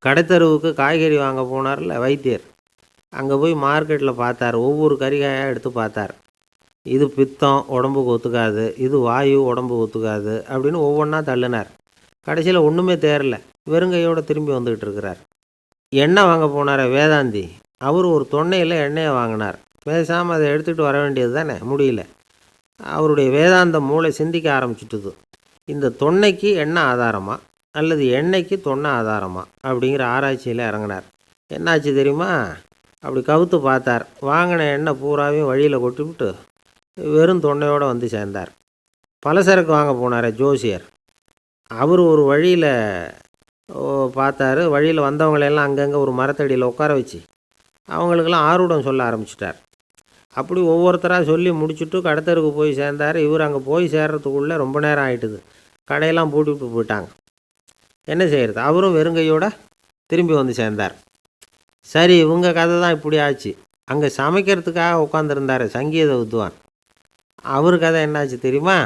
Speaker 1: கடைத்தெருவுக்கு காய்கறி வாங்க போனார்ல வைத்தியர், அங்கே போய் மார்க்கெட்டில் பார்த்தார். ஒவ்வொரு கரிகாயாக எடுத்து பார்த்தார். இது பித்தம், உடம்புக்கு ஒத்துக்காது. இது வாயு, உடம்புக்கு ஒத்துக்காது அப்படின்னு ஒவ்வொன்றா தள்ளினார். கடைசியில் ஒன்றுமே தேரல. வெறுங்கையோடு திரும்பி வந்துக்கிட்டு இருக்கிறார். எண்ணெய் வாங்க போனார் வேதாந்தி. அவர் ஒரு தொன்னையில் எண்ணெயை வாங்கினார். பேசாமல் அதை எடுத்துகிட்டு வர வேண்டியது தானே, முடியல. அவருடைய வேதாந்த மூளை சிந்திக்க ஆரம்பிச்சுட்டுது. இந்த தொன்னைக்கு எண்ணெய் ஆதாரமா அல்லது எண்ணெய்க்கு தொன்னை ஆதாரமா அப்படிங்கிற ஆராய்ச்சியில் இறங்கினார். என்னாச்சு தெரியுமா? அப்படி கவுத்து பார்த்தார். வாங்கின எண்ணெய் பூராவையும் வழியில் கொட்டிவிட்டு வெறும் தொன்னையோடு சேர்ந்தார். பலசரக்கு வாங்க போனார் ஜோசியர். அவர் ஒரு வழியில் பார்த்தார். வழியில் வந்தவங்களெல்லாம் அங்கங்கே ஒரு மரத்தடியில் உட்கார வச்சு அவங்களுக்கெல்லாம் ஆர்வம் சொல்ல ஆரம்பிச்சிட்டார். அப்படி ஒவ்வொருத்தராக சொல்லி முடிச்சுட்டு கடத்தருக்கு போய் சேர்ந்தார். இவர் அங்கே போய் சேர்றதுக்குள்ளே ரொம்ப நேரம் ஆகிட்டுது. கடையெல்லாம் பூட்டிவிட்டு போயிட்டாங்க. என்ன செய்கிறது? அவரும் வெறுங்கையோடு திரும்பி சேர்ந்தார். சரி, இவங்க கதை தான் இப்படி ஆச்சு. அங்கே சமைக்கிறதுக்காக உட்காந்துருந்தார் சங்கீத வித்வான். அவர் கதை என்னாச்சு தெரியுமா?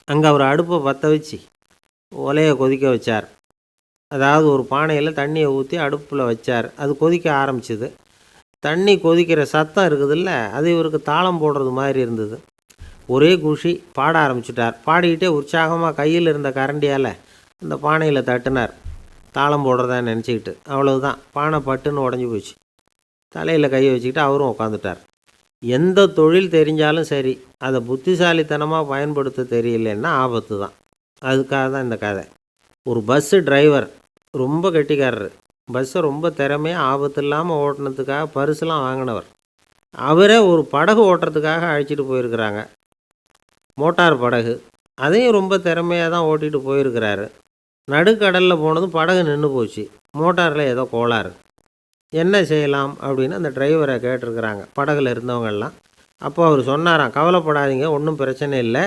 Speaker 1: அங்கே அவர் அடுப்பை பற்ற வச்சு ஒலையை கொதிக்க வச்சார். அதாவது ஒரு பானையில் தண்ணியை ஊற்றி அடுப்பில் வச்சார். அது கொதிக்க ஆரம்பிச்சிது. தண்ணி கொதிக்கிற சத்தம் இருக்குதுல்ல, அது இவருக்கு தாளம் போடுறது மாதிரி இருந்தது. ஒரே குஷி. பாட ஆரம்பிச்சிட்டார். பாடிக்கிட்டே உற்சாகமாக கையில் இருந்த கரண்டியால் அந்த பானையில் தட்டினார், தாளம் போடுறதா நினச்சிக்கிட்டு. அவ்வளவுதான், பானை பட்டுன்னு உடஞ்சி போச்சு. தலையில் கையை வச்சுக்கிட்டு அவரும் உட்காந்துட்டார். எந்த தொழில் தெரிஞ்சாலும் சரி, அதை புத்திசாலித்தனமாக பயன்படுத்த தெரியலன்னா ஆபத்து தான். அதுக்காக தான் இந்த கதை. ஒரு பஸ்ஸு டிரைவர் ரொம்ப கெட்டிக்காரர். பஸ்ஸை ரொம்ப திறமையாக ஆபத்து இல்லாமல் ஓட்டினதுக்காக பரிசுலாம் வாங்கினவர். அவரே ஒரு படகு ஓட்டுறதுக்காக அழைச்சிட்டு போயிருக்கிறாங்க, மோட்டார் படகு. அதையும் ரொம்ப திறமையாக தான் ஓட்டிகிட்டு போயிருக்கிறாரு. நடுக்கடலில் போனதும் படகு நின்று போச்சு. மோட்டாரில் ஏதோ கோளாறு. என்ன செய்யலாம் அப்படின்னு அந்த டிரைவரை கேட்டிருக்கிறாங்க படகுல இருந்தவங்கெல்லாம். அப்போ அவர் சொன்னாராம், கவலைப்படாதீங்க, ஒன்றும் பிரச்சனை இல்லை,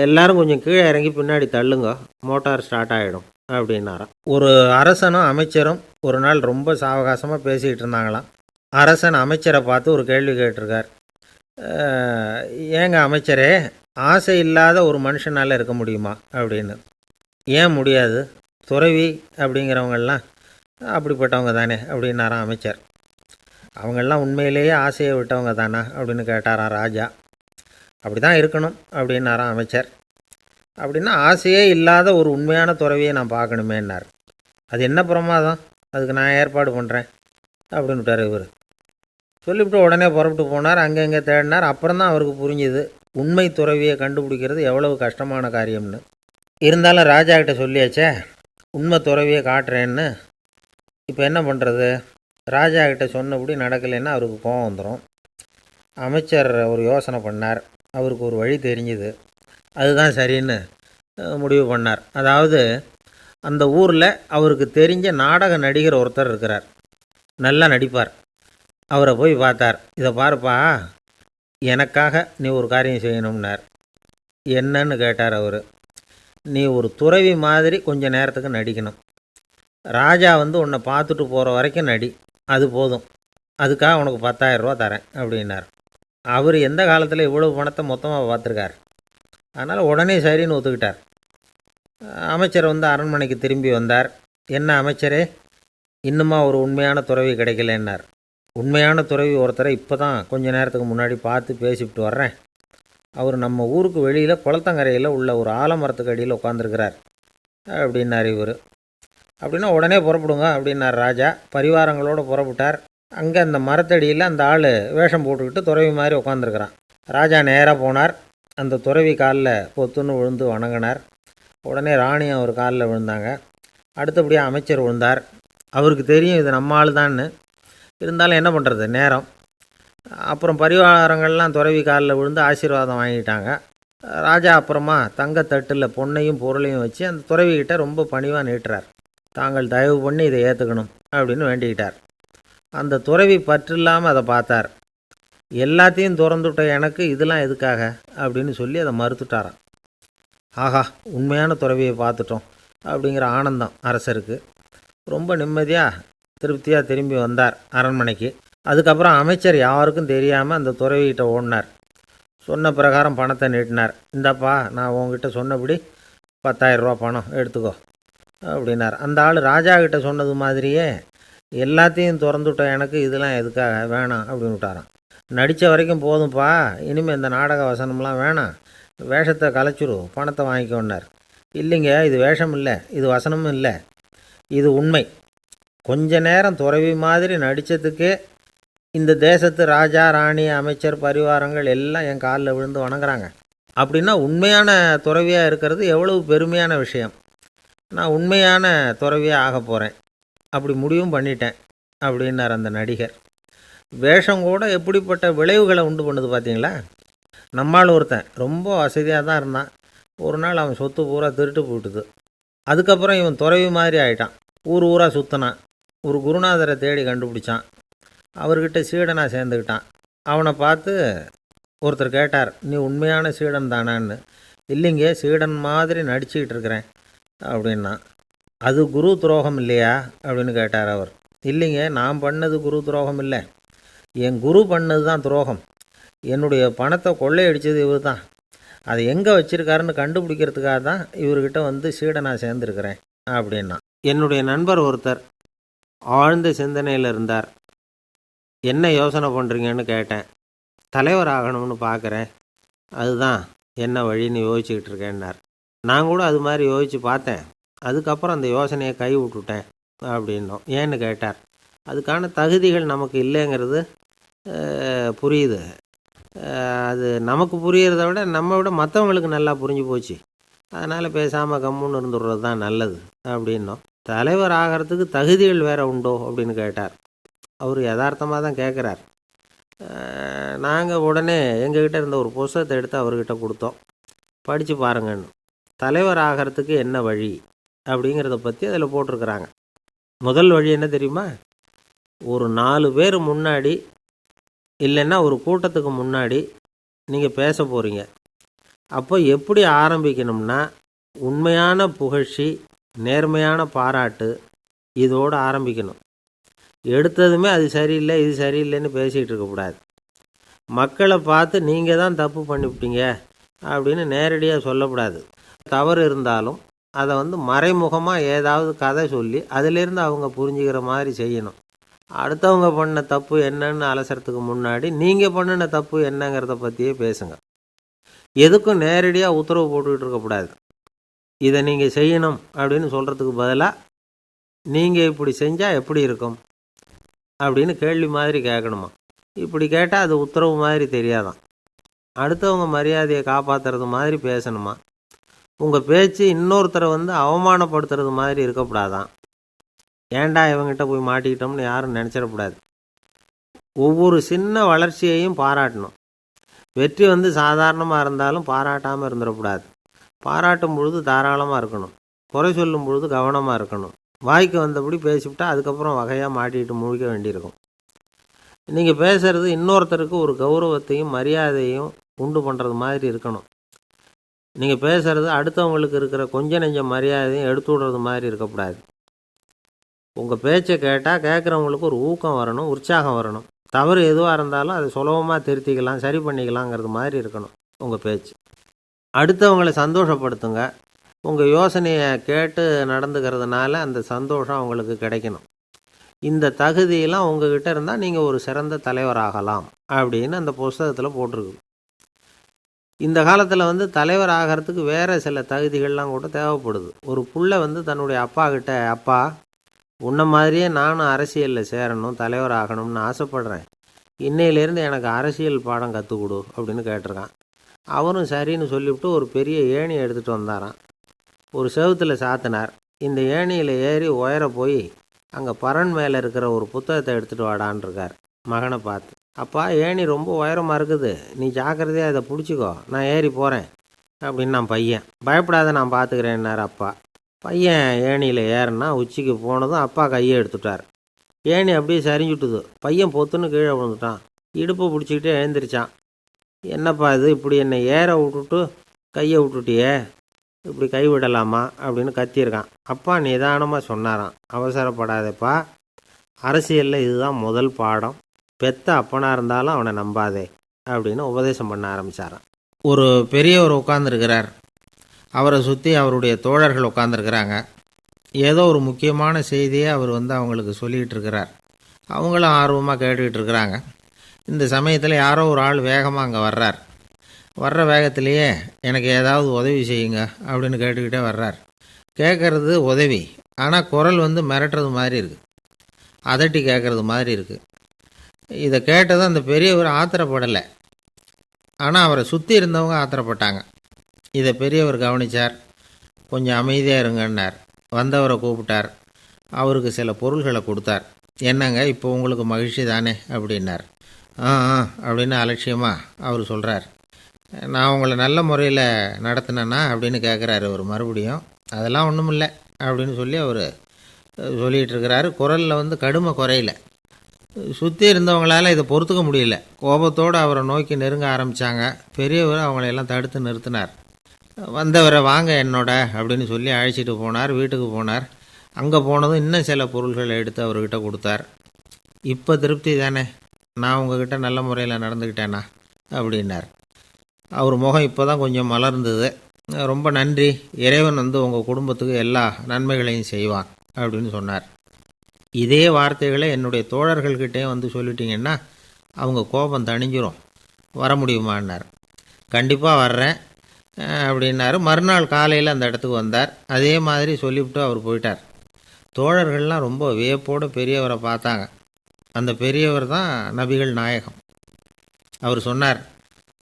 Speaker 1: எல்லோரும் கொஞ்சம் கீழே இறங்கி பின்னாடி தள்ளுங்க, மோட்டார் ஸ்டார்ட் ஆகிடும் அப்படின்னாராம். ஒரு அரசனும் அமைச்சரும் ஒரு நாள் ரொம்ப சாவகாசமாக பேசிக்கிட்டு இருந்தாங்களாம். அரசன் அமைச்சரை பார்த்து ஒரு கேள்வி கேட்டிருக்கார். ஏங்க அமைச்சரே, ஆசை இல்லாத ஒரு மனுஷனால் இருக்க முடியுமா அப்படின்னு. ஏன் முடியாது? துறவி அப்படிங்கிறவங்கெல்லாம் அப்படிப்பட்டவங்க தானே அப்படின்னாராம் அமைச்சர். அவங்கெல்லாம் உண்மையிலேயே ஆசையை விட்டவங்க தானா அப்படின்னு கேட்டாராம் ராஜா. அப்படி தான் இருக்கணும் அப்படின்னாராம் அமைச்சர். அப்படின்னா ஆசையே இல்லாத ஒரு உண்மையான துறவியை நான் பார்க்கணுமேன்னார். அது என்ன பிரமாதம், அதுக்கு நான் ஏற்பாடு பண்ணுறேன் அப்படின்னு விட்டார் இவர். சொல்லிவிட்டு உடனே புறப்பட்டு போனார். அங்கே தேடினார். அப்புறம் தான் அவருக்கு புரிஞ்சுது உண்மை துறவியை கண்டுபிடிக்கிறது எவ்வளவு கஷ்டமான காரியம்னு. இருந்தாலும் ராஜா கிட்ட சொல்லியாச்சே, உண்மை துறவியை காட்டுறேன்னு. இப்போ என்ன பண்ணுறது? ராஜா கிட்ட சொன்னபடி நடக்கலைன்னா அவருக்கு கோபம் வந்துடும். அமைச்சர் ஒரு யோசனை பண்ணார். அவருக்கு ஒரு வழி தெரிஞ்சுது. அதுதான் சரின்னு முடிவு பண்ணார். அதாவது அந்த ஊரில் அவருக்கு தெரிஞ்ச நாடக நடிகர் ஒருத்தர் இருக்கிறார், நல்லா நடிப்பார். அவரை போய் பார்த்தார். இதை பாருப்பா, எனக்காக நீ ஒரு காரியம் செய்யணும்னார். என்னன்னு கேட்டார் அவர். நீ ஒரு துறவி மாதிரி கொஞ்சம் நேரத்துக்கு நடிக்கணும். ராஜா உன்னை பார்த்துட்டு போகிற வரைக்கும் நடி, அது போதும். அதுக்காக உனக்கு 10,000 ரூபா தரேன் அப்படின்னார். அவர் எந்த காலத்தில் இவ்வளவு பணத்தை மொத்தமாக பார்த்துருக்கார். அதனால் உடனே சரின்னு ஒத்துக்கிட்டார். அமைச்சர் அரண்மனைக்கு திரும்பி வந்தார். என்ன அமைச்சரே, இன்னுமா ஒரு உண்மையான துறவி கிடைக்கலன்னார். உண்மையான துறவி ஒருத்தரை இப்போ தான் கொஞ்ச நேரத்துக்கு முன்னாடி பார்த்து பேசிவிட்டு வர்றேன். அவர் நம்ம ஊருக்கு வெளியில் குளத்தங்கரையில் உள்ள ஒரு ஆலமரத்துக்கு அடியில் உட்காந்துருக்கிறார் அப்படின்னார் இவர். அப்படின்னா உடனே புறப்படுங்க அப்படின்னார் ராஜா. பரிவாரங்களோடு புறப்பட்டார். அங்கே அந்த மரத்தடியில் அந்த ஆள் வேஷம் போட்டுக்கிட்டு துறவி மாதிரி உட்காந்துருக்கிறான். ராஜா நேராக போனார். அந்த துறவி காலில் பொத்துன்னு விழுந்து வணங்கினார். உடனே ராணி அவர் காலில் விழுந்தாங்க. அடுத்தபடியாக அமைச்சர் விழுந்தார். அவருக்கு தெரியும் இது நம்ம ஆள் தான்னு. இருந்தாலும் என்ன பண்ணுறது, நேரம். அப்புறம் பரிவாரங்கள்லாம் துறவி காலில் விழுந்து ஆசீர்வாதம் வாங்கிட்டாங்க. ராஜா அப்புறமா தங்கத்தட்டில் பொன்னையும் பொருளையும் வச்சு அந்த துறவிக்கிட்ட ரொம்ப பணிவாக நீட்டுறார். தாங்கள் தயவு பண்ணி இதை ஏற்றுக்கணும் அப்படின்னு வேண்டிக்கிட்டார். அந்த துறவி பற்றில்லாமல் அதை பார்த்தார். எல்லாத்தையும் திறந்துவிட்ட எனக்கு இதெல்லாம் எதுக்காக அப்படின்னு சொல்லி அதை மறுத்துட்டாராம். ஆஹா, உண்மையான துறவியை பார்த்துட்டோம் அப்படிங்கிற ஆனந்தம் அரசருக்கு. ரொம்ப நிம்மதியாக திருப்தியாக திரும்பி வந்தார் அரண்மனைக்கு. அதுக்கப்புறம் அமைச்சர் யாருக்கும் தெரியாமல் அந்த துறவிகிட்ட ஓடினார். சொன்ன பிரகாரம் பணத்தை நீட்டினார். இந்தப்பா, நான் உங்ககிட்ட சொன்னபடி 10,000 ரூபா பணம் எடுத்துக்கோ அப்படின்னார். அந்த ஆள் ராஜா கிட்ட சொன்னது மாதிரியே எல்லாத்தையும் திறந்துவிட்ட எனக்கு இதெல்லாம் எதுக்காக வேணாம் அப்படின்னு விட்டாராம். நடித்த வரைக்கும் போதும்ப்பா, இனிமேல் இந்த நாடக வசனம்லாம் வேணாம், வேஷத்தை கலைச்சிரு, பணத்தை வாங்கிக்கோன்னார். இல்லைங்க, இது வேஷம் இல்லை, இது வசனமும் இல்லை, இது உண்மை. கொஞ்ச நேரம் துறவி மாதிரி நடித்ததுக்கே இந்த தேசத்து ராஜா, ராணி, அமைச்சர், பரிவாரங்கள் எல்லாம் என் காலில் விழுந்து வணங்குறாங்க. அப்படின்னா உண்மையான துறவியாக இருக்கிறது எவ்வளவு பெருமையான விஷயம். நான் உண்மையான துறவியாக ஆக போகிறேன், அப்படி முடிவும் பண்ணிட்டேன் அப்படின்னார் அந்த நடிகர். வேஷம் கூட எப்படிப்பட்ட விளைவுகளை உண்டு பண்ணுது பார்த்தீங்களா. நம்மால் ஒருத்தன் ரொம்ப வசதியாக தான் இருந்தான். ஒரு நாள் அவன் சொத்து பூரா திருட்டு போட்டுது. அதுக்கப்புறம் இவன் துறவி மாதிரி ஆகிட்டான். ஊர் ஊராக சுற்றினான். ஒரு குருநாதரை தேடி கண்டுபிடிச்சான். அவர்கிட்ட சீடனாக சேர்ந்துக்கிட்டான். அவனை பார்த்து ஒருத்தர் கேட்டார், நீ உண்மையான சீடன் தானான்னு. இல்லைங்க, சீடன் மாதிரி நடிச்சுக்கிட்டு இருக்கிறேன் அப்படின்னா. அது குரு துரோகம் இல்லையா அப்படின்னு கேட்டார் அவர். இல்லைங்க, நான் பண்ணது குரு துரோகம் இல்லை, என் குரு பண்ணது தான் துரோகம். என்னுடைய பணத்தை கொள்ளையடித்தது இவர் தான். அதை எங்கே வச்சுருக்காருன்னு கண்டுபிடிக்கிறதுக்காக தான் இவர்கிட்ட வந்து சீடனாக சேர்ந்துருக்கிறேன் அப்படின்னா. என்னுடைய நண்பர் ஒருத்தர் ஆழ்ந்த சிந்தனையில் இருந்தார். என்ன யோசனை பண்ணுறீங்கன்னு கேட்டேன். தலைவர் ஆகணும்னு பார்க்குறேன், அதுதான் என்ன வழின்னு யோசிச்சுக்கிட்டு இருக்கேன்னார். நான் கூட அது மாதிரி யோசித்து பார்த்தேன். அதுக்கப்புறம் அந்த யோசனையை கை விட்டுட்டேன் அப்படின்னோம். ஏன்னு கேட்டார். அதுக்கான தகுதிகள் நமக்கு இல்லைங்கிறது புரியுது. அது நமக்கு புரியறத விட நம்ம விட மற்றவங்களுக்கு நல்லா புரிஞ்சு போச்சு. அதனால் பேசாமல் கம்முன்னு இருந்துடுறது தான் நல்லது அப்படின்னோம். தலைவர் ஆகிறதுக்கு தகுதிகள் வேறு உண்டோ அப்படின்னு கேட்டார். அவர் யதார்த்தமாக தான் கேட்குறார். நாங்கள் உடனே எங்ககிட்ட இருந்த ஒரு புஸ்தகத்தை எடுத்து அவர்கிட்ட கொடுத்தோம். படித்து பாருங்கன்னு. தலைவர் ஆகிறதுக்கு என்ன வழி அப்படிங்கிறத பற்றி அதில் போட்டிருக்கிறாங்க. முதல் வழி என்ன தெரியுமா? ஒரு 4 பேர் முன்னாடி, இல்லைன்னா ஒரு கூட்டத்துக்கு முன்னாடி நீங்கள் பேச போகிறீங்க. அப்போ எப்படி ஆரம்பிக்கணும்னா, உண்மையான புகழ்ச்சி, நேர்மையான பாராட்டு, இதோடு ஆரம்பிக்கணும். எடுத்ததுமே அது சரியில்லை, இது சரியில்லைன்னு பேசிகிட்டு இருக்கக்கூடாது. மக்களை பார்த்து நீங்கள் தான் தப்பு பண்ணிவிட்டீங்க அப்படின்னு நேரடியாக சொல்லக்கூடாது. தவறு இருந்தாலும் அதை மறைமுகமாக ஏதாவது கதை சொல்லி அதிலிருந்து அவங்க புரிஞ்சுக்கிற மாதிரி செய்யணும். அடுத்தவங்க பண்ண தப்பு என்னன்னு அலசறதுக்கு முன்னாடி நீங்கள் பண்ணின தப்பு என்னங்கிறத பற்றியே பேசுங்க. எதுக்கும் நேரடியாக உத்தரவு போட்டுக்கிட்டு இருக்கக்கூடாது. இதை நீங்கள் செய்யணும் அப்படின்னு சொல்கிறதுக்கு பதிலாக நீங்கள் இப்படி செஞ்சால் எப்படி இருக்கும் அப்படின்னு கேள்வி மாதிரி கேட்கணுமா. இப்படி கேட்டால் அது உத்தரவு மாதிரி தெரியாதான். அடுத்தவங்க மரியாதையை காப்பாற்றுறது மாதிரி பேசணுமா. உங்கள் பேச்சு இன்னொருத்தரை அவமானப்படுத்துறது மாதிரி இருக்கக்கூடாதான். ஏன்டா இவங்ககிட்ட போய் மாட்டிக்கிட்டோம்னு யாரும் நினச்சிடக்கூடாது. ஒவ்வொரு சின்ன வளர்ச்சியையும் பாராட்டணும். வெற்றி சாதாரணமாக இருந்தாலும் பாராட்டாமல் இருந்துடக்கூடாது. பாராட்டும் பொழுது தாராளமாக இருக்கணும். குறை சொல்லும் பொழுது கவனமாக இருக்கணும். வாய்க்கு வந்தபடி பேசிவிட்டால் அதுக்கப்புறம் வகையாக மாட்டிக்கிட்டு முழிக்க வேண்டியிருக்கும். நீங்கள் பேசுகிறது இன்னொருத்தருக்கு ஒரு கௌரவத்தையும் மரியாதையும் உண்டு பண்ணுறது மாதிரி இருக்கணும். நீங்கள் பேசுகிறது அடுத்தவங்களுக்கு இருக்கிற கொஞ்ச நெஞ்ச மரியாதையும் எடுத்து விடுறது மாதிரி இருக்கக்கூடாது. உங்கள் பேச்சை கேட்டால் கேட்குறவங்களுக்கு ஒரு ஊக்கம் வரணும், உற்சாகம் வரணும். தவறு எதுவாக இருந்தாலும் அதை சுலபமாக திருத்திக்கலாம், சரி பண்ணிக்கலாங்கிறது மாதிரி இருக்கணும் உங்கள் பேச்சு. அடுத்தவங்களை சந்தோஷப்படுத்துங்க. உங்கள் யோசனையை கேட்டு நடந்துக்கிறதுனால அந்த சந்தோஷம் அவங்களுக்கு கிடைக்கணும். இந்த தகுதியெல்லாம் உங்ககிட்ட இருந்தால் நீங்கள் ஒரு சிறந்த தலைவராகலாம் அப்படின்னு அந்த புஸ்தகத்தில் போட்டிருக்கு. இந்த காலத்தில் வந்து தலைவர் ஆகிறதுக்கு வேறு சில தகுதிகள்லாம் கூட தேவைப்படுது. ஒரு புள்ள வந்து தன்னுடைய அப்பா கிட்ட, அப்பா உன்ன மாதிரியே நானும் அரசியலில் சேரணும், தலைவர் ஆகணும்னு ஆசைப்படுறேன், இன்னையிலேருந்து எனக்கு அரசியல் பாடம் கற்றுக் கொடு அப்படின்னு கேட்டிருக்கான். அவரும் சரின்னு சொல்லிவிட்டு ஒரு பெரிய ஏணியை எடுத்துகிட்டு வந்தாராம். ஒரு செவுத்தில் சாத்தினார். இந்த ஏணியில் ஏறி உயர போய் அங்கே பரன் மேலே இருக்கிற ஒரு புத்தகத்தை எடுத்துகிட்டு வாடான் இருக்கார் மகனை பார்த்து. அப்பா ஏணி ரொம்ப உயரமாக இருக்குது, நீ ஜாக்கிரதையாக இதை பிடிச்சிக்கோ, நான் ஏறி போகிறேன் அப்படின்னு நான் பையன். பயப்படாத, நான் பார்த்துக்கிறேன்னார் அப்பா. பையன் ஏணியில் ஏறினா உச்சிக்கு போனதும் அப்பா கையை எடுத்துட்டார். ஏணி அப்படியே சரிஞ்சுட்டுது. பையன் பொத்துன்னு கீழே விழுந்துட்டான். இடுப்பு பிடிச்சிக்கிட்டே எழுந்திரிச்சான். என்னப்பா இது, இப்படி என்னை ஏற விட்டுட்டு கையை விட்டுட்டியே, இப்படி கைவிடலாமா அப்படின்னு கத்தியிருக்கான். அப்பா நிதானமாக சொன்னாராம், அவசரப்படாதேப்பா, அரசியலில் இதுதான் முதல் பாடம், பெத்த அப்பனாக இருந்தாலும் அவனை நம்பாதே அப்படின்னு உபதேசம் பண்ண ஆரம்பித்தாராம். ஒரு பெரியவர் உட்காந்துருக்கிறார். அவரை சுற்றி அவருடைய தோழர்கள் உட்காந்துருக்கிறாங்க. ஏதோ ஒரு முக்கியமான செய்தியை அவர் வந்து அவங்களுக்கு சொல்லிகிட்டு இருக்கிறார். அவங்களும் ஆர்வமாக கேட்டுக்கிட்டு இருக்கிறாங்க. இந்த சமயத்தில் யாரோ ஒரு ஆள் வேகமாக அங்கே வர்றார். வர்ற வேகத்திலேயே எனக்கு ஏதாவது உதவி செய்யுங்க அப்படின்னு கேட்டுக்கிட்டே வர்றார். கேட்குறது உதவி, ஆனால் குரல் வந்து மிரட்டுறது மாதிரி இருக்குது, அதட்டி கேட்குறது மாதிரி இருக்குது. இதை கேட்டதும் அந்த பெரியவர் ஆத்திரப்படலை, ஆனால் அவரை சுற்றி இருந்தவங்க ஆத்திரப்பட்டாங்க. இதை பெரியவர் கவனித்தார். கொஞ்சம் அமைதியாக இருங்கன்னார். வந்தவரை கூப்பிட்டார். அவருக்கு சில பொருள்களை கொடுத்தார். என்னங்க இப்போ உங்களுக்கு மகிழ்ச்சி தானே அப்படின்னார். ஆ அப்படின்னு அலட்சியமாக அவர் சொல்கிறார். நான் உங்களை நல்ல முறையில் நடத்தினேன்னா அப்படின்னு கேட்குறாரு அவர் மறுபடியும். அதெல்லாம் ஒன்றும் இல்லை அப்படின்னு சொல்லி அவர் சொல்லிகிட்டு இருக்கிறாரு. குரலில் வந்து கடுமை குறையில. சுற்றி இருந்தவங்களால் இதை பொறுத்துக்க முடியல. கோபத்தோடு அவரை நோக்கி நெருங்க ஆரம்பித்தாங்க. பெரியவர் அவங்களையெல்லாம் தடுத்து நிறுத்தினார். வந்தவரை வாங்க என்னோட அப்படின்னு சொல்லி அழைச்சிட்டு போனார். வீட்டுக்கு போனார். அங்கே போனதும் இன்னும் சில பொருள்களை எடுத்து அவர்கிட்ட கொடுத்தார். இப்போ திருப்தி தானே, நான் உங்ககிட்ட நல்ல முறையில் நடந்துக்கிட்டேனா அப்படின்னார். அவர் முகம் இப்போ தான் கொஞ்சம் மலர்ந்தது. ரொம்ப நன்றி, இறைவன் வந்து உங்கள் குடும்பத்துக்கு எல்லா நன்மைகளையும் செய்வான் அப்படின்னு சொன்னார். இதே வார்த்தைகளை என்னுடைய தோழர்கள்கிட்டே வந்து சொல்லிட்டீங்கன்னா அவங்க கோபம் தணிஞ்சிரும், வர முடியுமான்னார். கண்டிப்பாக வர்றேன் அப்படின்னாரு. மறுநாள் காலையில் அந்த இடத்துக்கு வந்தார். அதே மாதிரி சொல்லிவிட்டு அவர் போயிட்டார். தோழர்கள்லாம் ரொம்ப வியப்போடு பெரியவரை பார்த்தாங்க. அந்த பெரியவர் தான் நபிகள் நாயகம். அவர் சொன்னார்,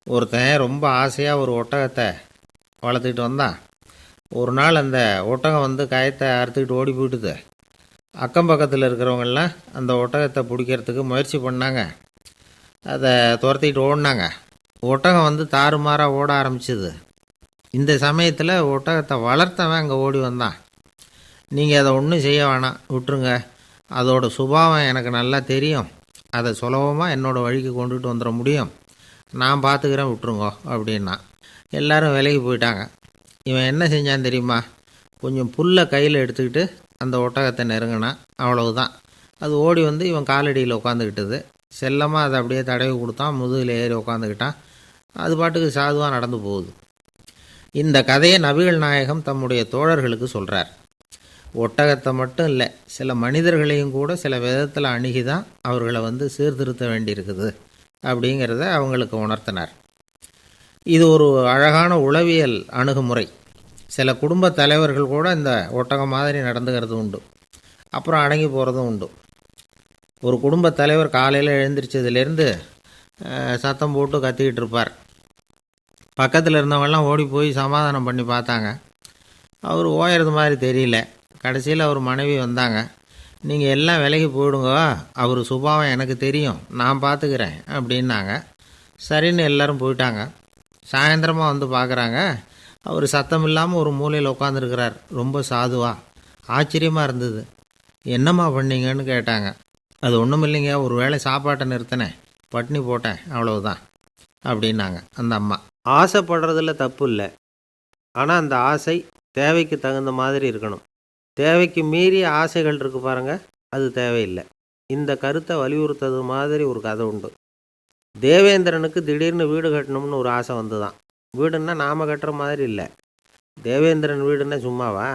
Speaker 1: ஒருத்தன் ரொம்ப ஆசையாக ஒரு ஒட்டகத்தை வளர்த்துக்கிட்டு வந்தான். ஒரு நாள் அந்த ஒட்டகம் வந்து கயத்தை அறுத்துக்கிட்டு ஓடி போயிட்டுது. அக்கம் பக்கத்தில் இருக்கிறவங்கெல்லாம் அந்த ஒட்டகத்தை பிடிக்கிறதுக்கு முயற்சி பண்ணாங்க. அதை துரத்திக்கிட்டு ஓடினாங்க. ஒட்டகம் வந்து தாறுமாறாக ஓட ஆரம்பிச்சிது. இந்த சமயத்தில் ஒட்டகத்தை வளர்த்தவன் அங்கே ஓடி வந்தான். நீங்கள் அதை ஒன்றும் செய்ய வேணாம், விட்டுருங்க, அதோட சுபாவம் எனக்கு நல்லா தெரியும், அதை சுலபமாக என்னோடய வழிக்கு கொண்டுட்டு வந்துட முடியும், நான் பார்த்துக்கிறேன், விட்டுருங்கோ அப்படின்னா. எல்லோரும் விலகி போயிட்டாங்க. இவன் என்ன செஞ்சான் தெரியுமா? கொஞ்சம் புல்லை கையில் எடுத்துக்கிட்டு அந்த ஒட்டகத்தை நெருங்கினான். அவ்வளவுதான். அது ஓடி வந்து இவன் காலடியில் உட்காந்துக்கிட்டது. செல்லமாக அதை அப்படியே தடவி கொடுத்தான். முதுகில் ஏறி உட்காந்துக்கிட்டான். அது பாட்டுக்கு சாதுவாக நடந்து போகுது. இந்த கதையை நபிகள் நாயகம் தம்முடைய தோழர்களுக்கு சொல்கிறார். ஒட்டகத்தை மட்டும் இல்லை, சில மனிதர்களையும் கூட சில விதத்தில் அணுகி தான் அவர்களை வந்து சீர்திருத்த வேண்டியிருக்குது அப்படிங்கிறத அவங்களுக்கு உணர்த்தினார். இது ஒரு அழகான உளவியல் அணுகுமுறை. சில குடும்ப தலைவர்கள் கூட இந்த ஒட்டகம் மாதிரி நடந்துக்கிறது உண்டு, அப்புறம் அடங்கி போகிறதும் உண்டு. ஒரு குடும்ப தலைவர் காலையில் எழுந்திரிச்சதுலேருந்து சத்தம் போட்டு கத்திக்கிட்டு இருப்பார். பக்கத்தில் இருந்தவங்கெல்லாம் ஓடி போய் சமாதானம் பண்ணி பார்த்தாங்க. அவர் ஓயறது மாதிரி தெரியல. கடைசியில் அவர் மனைவி வந்தாங்க. நீங்கள் எல்லாம் விலகி போயிடுங்க, அவர் சுபாவம் எனக்கு தெரியும், நான் பார்த்துக்கிறேன் அப்படின்னாங்க. சரின்னு எல்லோரும் போயிட்டாங்க. சாயந்தரமாக வந்து பார்க்குறாங்க, அவர் சத்தம் இல்லாமல் ஒரு மூலையில் உட்காந்துருக்கிறார், ரொம்ப சாதுவாக. ஆச்சரியமாக இருந்தது. என்னம்மா பண்ணீங்கன்னு கேட்டாங்க. அது ஒன்றும் இல்லைங்க, ஒரு வேளை சாப்பாட்டை நிறுத்தினேன், பட்னி போட்டேன், அவ்வளவுதான் அப்படின்னாங்க அந்த அம்மா. ஆசைப்படுறதில்ல தப்பு இல்லை, ஆனால் அந்த ஆசை தேவைக்கு தகுந்த மாதிரி இருக்கணும். தேவைக்கு மீறிய ஆசைகள் இருக்கு பாருங்கள், அது தேவையில்லை. இந்த கருத்தை வலியுறுத்தது மாதிரி ஒரு கதை உண்டு. தேவேந்திரனுக்கு திடீர்னு வீடு கட்டணும்னு ஒரு ஆசை வந்துதான். வீடுன்னா நாம் கட்டுற மாதிரி இல்லை. தேவேந்திரன் வீடுன்னா சும்மாவா?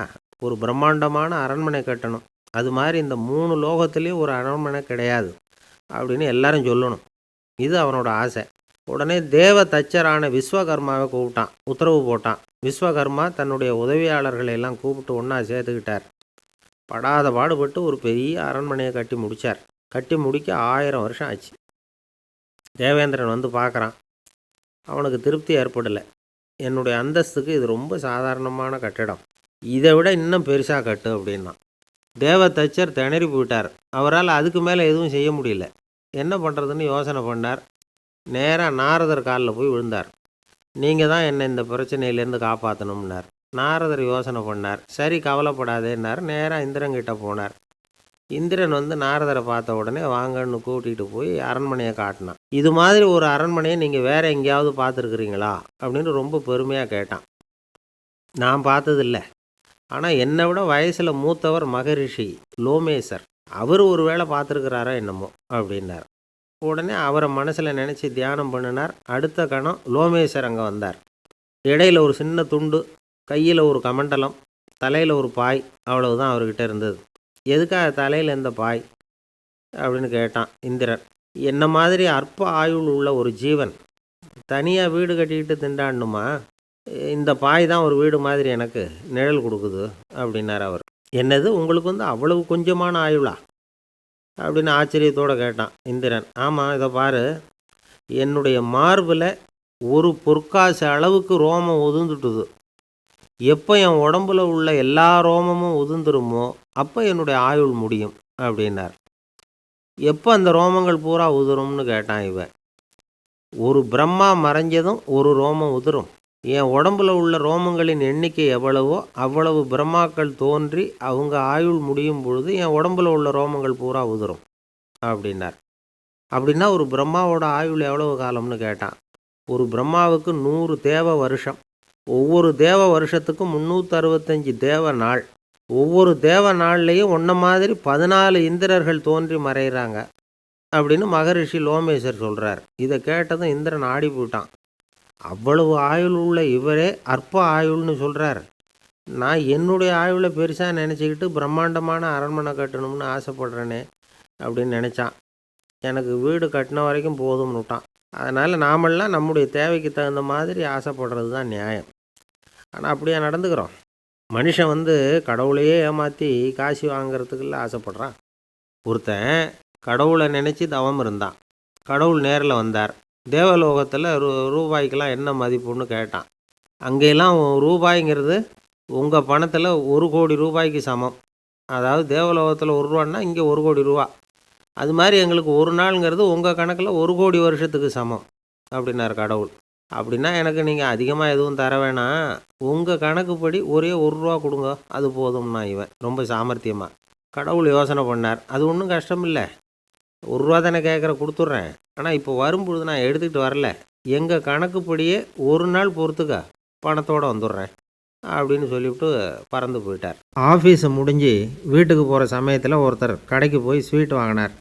Speaker 1: ஒரு பிரம்மாண்டமான அரண்மனை கட்டணும். அது மாதிரி இந்த 3 லோகத்துலேயும் ஒரு அரண்மனை கிடையாது அப்படின்னு எல்லாரும் சொல்லணும். இது அவனோட ஆசை. உடனே தேவ தச்சரான விஸ்வகர்மாவை கூப்பிட்டான், உத்தரவு போட்டான். விஸ்வகர்மா தன்னுடைய உதவியாளர்களை எல்லாம் கூப்பிட்டு ஒன்றா சேர்த்துக்கிட்டார். படாத பாடுபட்டு ஒரு பெரிய அரண்மனையை கட்டி முடித்தார். கட்டி முடிக்க 1000 வருஷம் ஆச்சு. தேவேந்திரன் வந்து பார்க்குறான். அவனுக்கு திருப்தி ஏற்படலை. என்னுடைய அந்தஸ்துக்கு இது ரொம்ப சாதாரணமான கட்டிடம், இதை விட இன்னும் பெருசாக கட்டு அப்படின்னா. தேவ தச்சர் திணறி போயிட்டார். அவரால் அதுக்கு மேலே எதுவும் செய்ய முடியல. என்ன பண்ணுறதுன்னு யோசனை பண்ணார். நேராக நாரதர் காலில் போய் விழுந்தார். நீங்கள் தான் என்னை இந்த பிரச்சனையிலேருந்து காப்பாற்றணும்னார். நாரதர் யோசனை பண்ணார். சரி, கவலைப்படாதேன்னார். நேராக இந்திரன்கிட்ட போனார். இந்திரன் வந்து நாரதரை பார்த்த உடனே வாங்கன்னு கூட்டிகிட்டு போய் அரண்மனையை காட்டினான். இது மாதிரி ஒரு அரண்மனையை நீங்கள் வேறு எங்கேயாவது பார்த்துருக்குறீங்களா அப்படின்னு ரொம்ப பெருமையாக கேட்டான். நான் பார்த்ததில்லை, ஆனால் என்னை விட வயசில் மூத்தவர் மகரிஷி லோமேசர், அவர் ஒரு வேளை பார்த்துருக்கிறாரோ என்னமோ அப்படின்னார். உடனே அவரை மனசில் நினச்சி தியானம் பண்ணினார். அடுத்த கணம் லோமேசர் அங்கே வந்தார். இடையில் ஒரு சின்ன துண்டு, கையில் ஒரு கமண்டலம், தலையில் ஒரு பாய், அவ்வளவுதான் அவர்கிட்ட இருந்தது. எதுக்காக தலையில் எந்த பாய் அப்படின்னு கேட்டான் இந்திரன். என்ன மாதிரி அற்ப ஆயுள் உள்ள ஒரு ஜீவன் தனியாக வீடு கட்டிக்கிட்டு திண்டாடணுமா? இந்த பாய் தான் ஒரு வீடு மாதிரி எனக்கு நிழல் கொடுக்குது அப்படின்னார் அவர். என்னது, உங்களுக்கு வந்து அவ்வளவு கொஞ்சமான ஆயுளா அப்படின்னு ஆச்சரியத்தோடு கேட்டான் இந்திரன். ஆமாம், இதை பாரு, என்னுடைய மார்பில் ஒரு பொற்காசு அளவுக்கு ரோமம் உதிர்ந்துட்டுது. எப்போ என் உடம்புல உள்ள எல்லா ரோமமும் உதிர்ந்துருமோ அப்போ என்னுடைய ஆயுள் முடியும் அப்படின்னார். எப்போ அந்த ரோமங்கள் பூரா உதிரும்னு கேட்டான் இவன். ஒரு பிரம்மா மறைஞ்சதும் ஒரு ரோமம் உதிரும். என் உடம்புல உள்ள ரோமங்களின் எண்ணிக்கை எவ்வளவோ அவ்வளவு பிரம்மாக்கள் தோன்றி அவங்க ஆயுள் முடியும் பொழுது என் உடம்புல உள்ள ரோமங்கள் பூரா உதிரும் அப்படின்னார். அப்படின்னா ஒரு பிரம்மாவோட ஆயுள் எவ்வளவு காலம்னு கேட்டான். ஒரு பிரம்மாவுக்கு 100 தேவ வருஷம். ஒவ்வொரு தேவ வருஷத்துக்கும் 365 தேவ நாள். ஒவ்வொரு தேவ நாள்லேயும் ஒன்றை மாதிரி 14 இந்திரர்கள் தோன்றி மறைகிறாங்க அப்படின்னு மகரிஷி லோமேசர் சொல்கிறார். இதை கேட்டதும் இந்திரன் ஆடி போயிட்டான். அவ்வளவு ஆயுள் உள்ள இவரே அற்ப ஆயுள்னு சொல்கிறார். நான் என்னுடைய ஆயுளை பெருசாக நினச்சிக்கிட்டு பிரம்மாண்டமான அரண்மனை கட்டணும்னு ஆசைப்படுறேனே அப்படின்னு நினச்சான். எனக்கு வீடு கட்டின வரைக்கும் போதும்னு விட்டான். அதனால் நாமெல்லாம் நம்முடைய தேவைக்கு தகுந்த மாதிரி ஆசைப்படுறது தான் நியாயம். ஆனால் அப்படியே நடந்துக்கிறோம். மனுஷன் வந்து கடவுளையே ஏமாற்றி காசு வாங்கிறதுக்குள்ள ஆசைப்படுறான். ஒருத்தன் கடவுளை நினச்சி தவம் இருந்தான். கடவுள் நேரில் வந்தார். தேவலோகத்தில் ரூபாய்க்கெல்லாம் என்ன மதிப்புன்னு கேட்டான். அங்கெல்லாம் ரூபாய்ங்கிறது உங்கள் பணத்தில் 1 கோடி ரூபாய்க்கு சமம். அதாவது தேவலோகத்தில் 1 ரூபான்னா இங்கே 1 கோடி ரூபா. அது மாதிரி எங்களுக்கு ஒரு நாளுங்கிறது உங்கள் கணக்கில் 1 கோடி வருஷத்துக்கு சமம் அப்படின்னார் கடவுள். அப்படின்னா எனக்கு நீங்கள் அதிகமாக எதுவும் தர வேணாம், உங்கள் கணக்குப்படி ஒரே 1 ரூபா கொடுங்க, அது போதும்னா இவன் ரொம்ப சாமர்த்தியமாக. கடவுள் யோசனை பண்ணார். அது ஒன்றும் கஷ்டம் இல்லை, 1 ரூபா தானே கேட்குற, கொடுத்துட்றேன். ஆனால் இப்போ வரும்பொழுது நான் எடுத்துக்கிட்டு வரல, எங்கள் கணக்குப்படியே 1 நாள் பொறுத்துக்க பணத்தோடு வந்துடுறேன் அப்படின்னு சொல்லிவிட்டு பறந்து போயிட்டார். ஆஃபீஸை முடிஞ்சு வீட்டுக்கு போகிற சமயத்தில் ஒருத்தர் கடைக்கு போய் ஸ்வீட் வாங்கினார்.